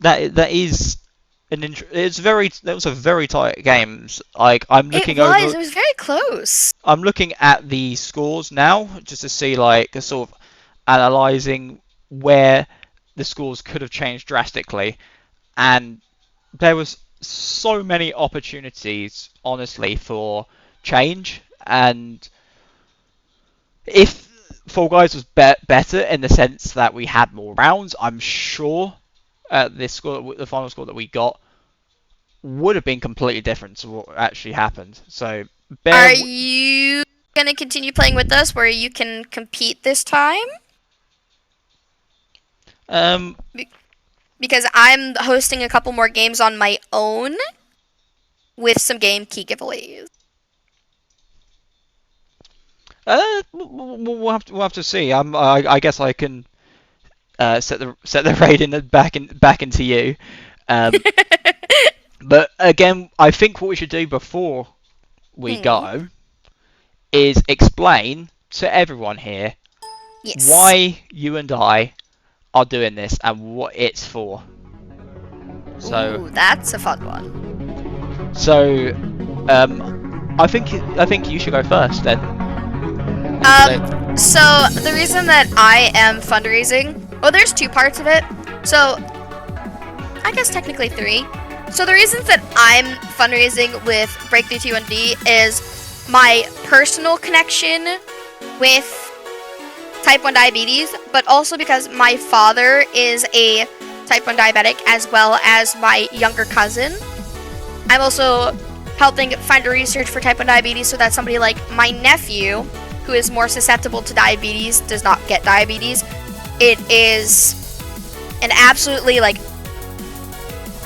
Speaker 1: that is that was a very tight game. Like I'm looking
Speaker 2: it was very close.
Speaker 1: I'm looking at the scores now just to see like a sort of analyzing where the scores could have changed drastically, and there was so many opportunities, honestly, for change. And if Fall Guys was better in the sense that we had more rounds, I'm sure this score, the final score that we got, would have been completely different to what actually happened. So,
Speaker 2: Are you going to continue playing with us where you can compete this time? Because I'm hosting a couple more games on my own with some game key giveaways.
Speaker 1: We'll have to see. I guess I can set the rating back into you. But again, I think what we should do before we go is explain to everyone here why you and I are doing this and what it's for. So
Speaker 2: ooh, that's a fun one.
Speaker 1: So, I think you should go first then.
Speaker 2: So the reason that I am fundraising, well, there's two parts of it. So I guess technically three. So the reasons that I'm fundraising with Breakthrough T1D is my personal connection with type 1 diabetes, but also because my father is a type 1 diabetic as well as my younger cousin. I'm also helping find a research for type 1 diabetes so that somebody like my nephew, who is more susceptible to diabetes, does not get diabetes. It is an absolutely, like,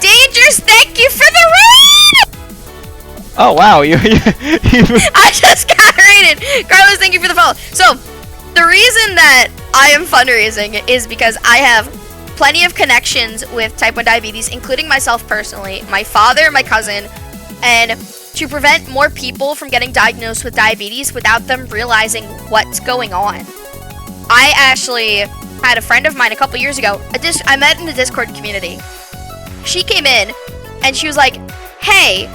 Speaker 2: dangerous thank you for the raid!
Speaker 1: Oh, wow. You
Speaker 2: I just got raided! Carlos, thank you for the follow. So, the reason that I am fundraising is because I have plenty of connections with type 1 diabetes, including myself personally, my father, my cousin, and to prevent more people from getting diagnosed with diabetes without them realizing what's going on. I actually had a friend of mine a couple years ago, I met in the Discord community. She came in and she was like, hey,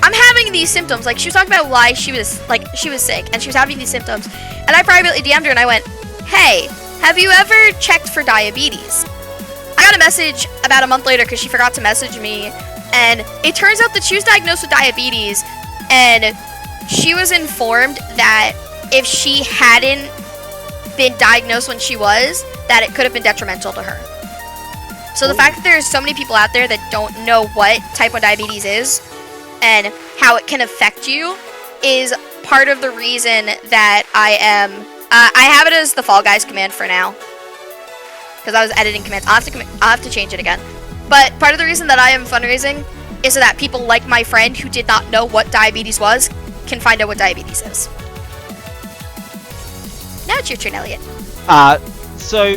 Speaker 2: I'm having these symptoms. Like, she was talking about why she was sick and she was having these symptoms. And I privately DM'd her and I went, hey, have you ever checked for diabetes? I got a message about a month later because she forgot to message me, and it turns out that she was diagnosed with diabetes, and she was informed that if she hadn't been diagnosed when she was, that it could have been detrimental to her. So the fact that there's so many people out there that don't know what type 1 diabetes is and how it can affect you is part of the reason that I have it as the Fall Guys command for now, because I was editing commands. I'll have to change it again. But part of the reason that I am fundraising is so that people like my friend who did not know what diabetes was can find out what diabetes is. Now it's your turn, Elliot.
Speaker 1: So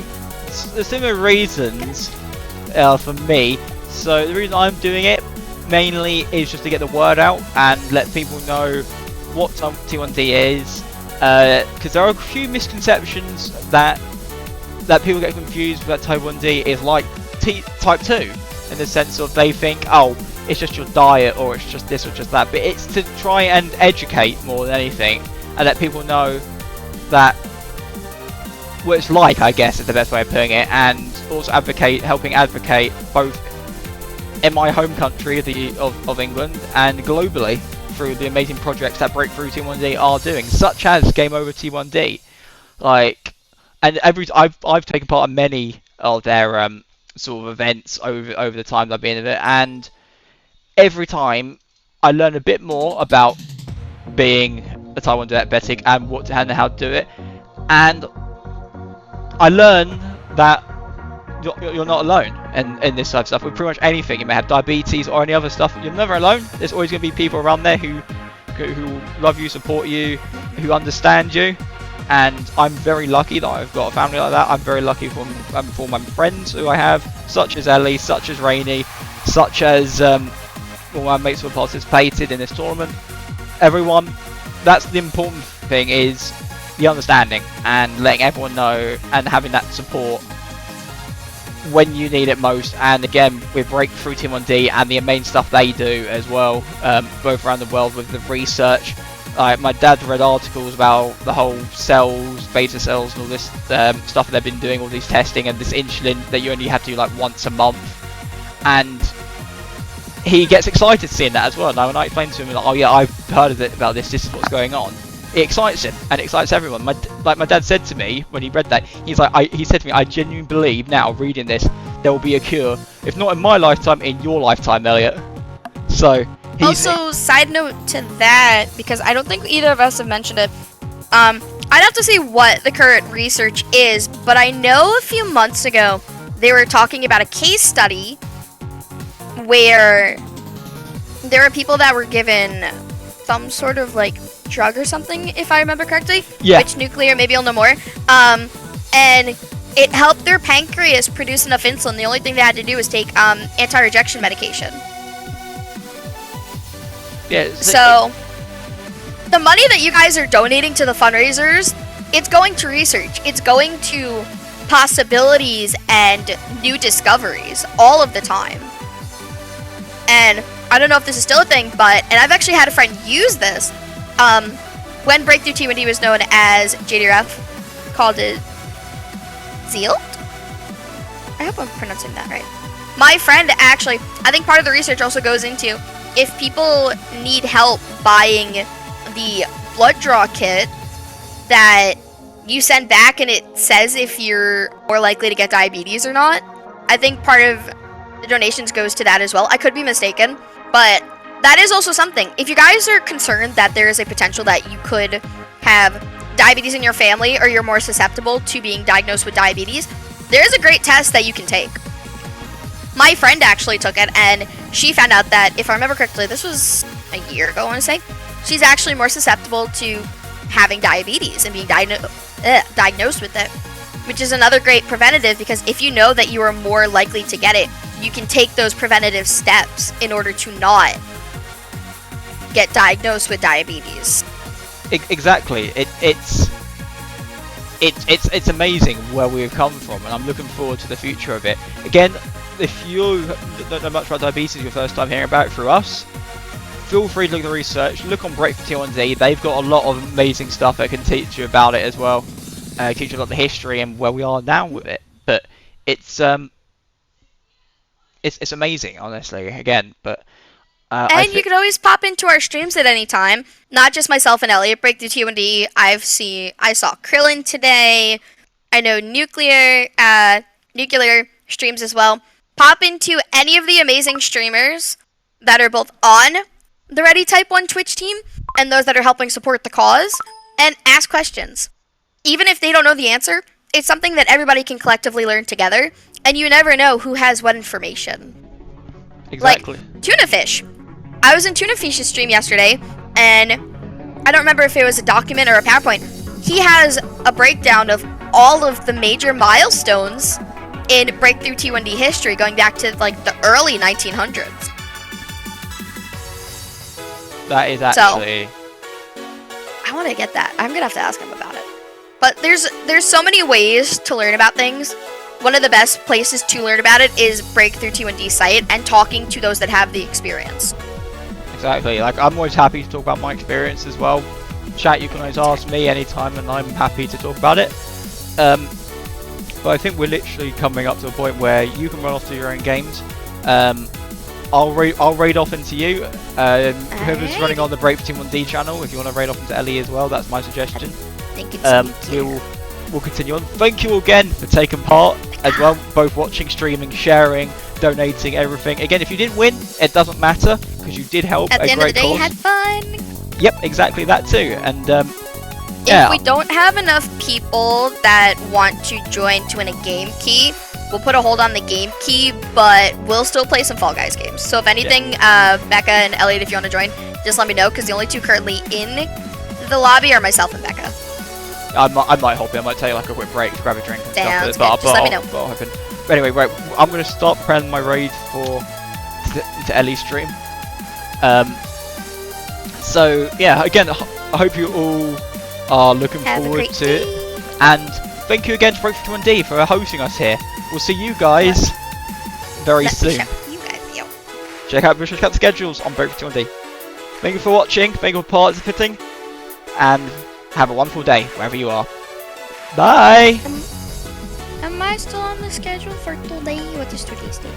Speaker 1: the similar reasons for me. So the reason I'm doing it mainly is just to get the word out and let people know what T1D is, because there are a few misconceptions that people get confused with. That type 1D is like type 2 in the sense of they think, oh, it's just your diet or it's just this or just that, but it's to try and educate more than anything and let people know that what it's like, I guess is the best way of putting it, and also helping advocate both in my home country of England and globally through the amazing projects that Breakthrough T1D are doing, such as Game Over T1D. Like, and I've taken part in many of their sort of events over the time that I've been in it, and every time I learn a bit more about being a type 1 diabetic and how to do it, and I learn that you're not alone in this type of stuff. With pretty much anything, you may have diabetes or any other stuff, you're never alone. There's always going to be people around there who love you, support you, who understand you. And I'm very lucky that I've got a family like that. I'm very lucky for my friends who I have, such as Ellie, such as Rainey, such as all my mates who have participated in this tournament. Everyone, that's the important thing, is the understanding and letting everyone know and having that support when you need it most. And again, with Breakthrough T1D and the amazing stuff they do as well, both around the world with the research. My dad read articles about the whole cells, beta cells, and all this stuff they've been doing, all these testing, and this insulin that you only have to do like once a month. And he gets excited seeing that as well. Now when I explain to him, like, oh yeah, I've heard of it about this. This is what's going on. It excites him and it excites everyone. My dad said to me when he read that, he said to me, I genuinely believe now reading this there will be a cure, if not in my lifetime, in your lifetime, Elliot. So
Speaker 2: also, side note to that, because I don't think either of us have mentioned it. I'd have to see what the current research is, but I know a few months ago they were talking about a case study where there were people that were given some sort of like drug or something, if I remember correctly.
Speaker 1: Yeah.
Speaker 2: Which nuclear, maybe you'll know more. And it helped their pancreas produce enough insulin. The only thing they had to do was take anti-rejection medication.
Speaker 1: Yeah.
Speaker 2: So the money that you guys are donating to the fundraisers, it's going to research. It's going to possibilities and new discoveries all of the time. And I don't know if this is still a thing, and I've actually had a friend use this. When Breakthrough T1D was known as JDRF, called it Zeal? I hope I'm pronouncing that right. My friend actually, I think part of the research also goes into if people need help buying the blood draw kit that you send back and it says if you're more likely to get diabetes or not. I think part of the donations goes to that as well. I could be mistaken, but that is also something. If you guys are concerned that there is a potential that you could have diabetes in your family or you're more susceptible to being diagnosed with diabetes, there is a great test that you can take. My friend actually took it, and she found out that, if I remember correctly, this was a year ago, I want to say, she's actually more susceptible to having diabetes and being diagnosed with it, which is another great preventative, because if you know that you are more likely to get it, you can take those preventative steps in order to not get diagnosed with diabetes.
Speaker 1: Exactly. It's amazing where we've come from, and I'm looking forward to the future of it. Again, if you don't know much about diabetes, your first time hearing about it through us, feel free to look at the research. Look on Breakthrough T1D. They've got a lot of amazing stuff that can teach you about it as well. Teach you about the history and where we are now with it. But it's amazing, honestly. Again, but.
Speaker 2: And you could always pop into our streams at any time. Not just myself and Elliot. Breakthrough T1D. I saw Krillin today. I know Nuclear streams as well. Pop into any of the amazing streamers that are both on the Ready Type 1 Twitch team and those that are helping support the cause, and ask questions. Even if they don't know the answer, it's something that everybody can collectively learn together, and you never know who has what information.
Speaker 1: Exactly.
Speaker 2: Like Tuna Fish. I was in Tuna Fish's stream yesterday, and I don't remember if it was a document or a PowerPoint. He has a breakdown of all of the major milestones in Breakthrough T1D history, going back to like the early 1900s.
Speaker 1: That is actually.
Speaker 2: So, I want to get that. I'm gonna have to ask him about it. But there's so many ways to learn about things. One of the best places to learn about it is Breakthrough T1D site and talking to those that have the experience.
Speaker 1: Exactly. Like, I'm always happy to talk about my experience as well. Chat, you can always ask me anytime, and I'm happy to talk about it. But I think we're literally coming up to a point where you can run off to your own games. I'll raid off into you. Whoever's running on the Breakthrough T1D channel, if you want to raid off into Ellie as well, that's my suggestion. We'll continue on. Thank you again for taking part as well, both watching, streaming, sharing, donating, everything. Again, if you didn't win, it doesn't matter, because you did help
Speaker 2: at the
Speaker 1: a
Speaker 2: end
Speaker 1: great
Speaker 2: of the day,
Speaker 1: cause.
Speaker 2: you had fun.
Speaker 1: Yep, exactly that too. And
Speaker 2: if we don't have enough people that want to join to win a game key, we'll put a hold on the game key, but we'll still play some Fall Guys games. So if anything, Becca and Elliot, if you want to join, just let me know, because the only two currently in the lobby are myself and Becca.
Speaker 1: I might hop in. I might take like a quick break to grab a drink and
Speaker 2: Sounds
Speaker 1: stuff.
Speaker 2: good. Just let me know.
Speaker 1: But anyway, right, I'm going to start preparing my raid to Ellie's stream. So yeah, again, I hope you all are looking forward to it. And thank you again to Breakthrough T1D for hosting us here. We'll see you guys very soon. Check out the schedules on Breakthrough T1D. Thank you for watching. Thank you for participating. And have a wonderful day wherever you are. Bye!
Speaker 2: Am I still on the schedule for today? What is today's date?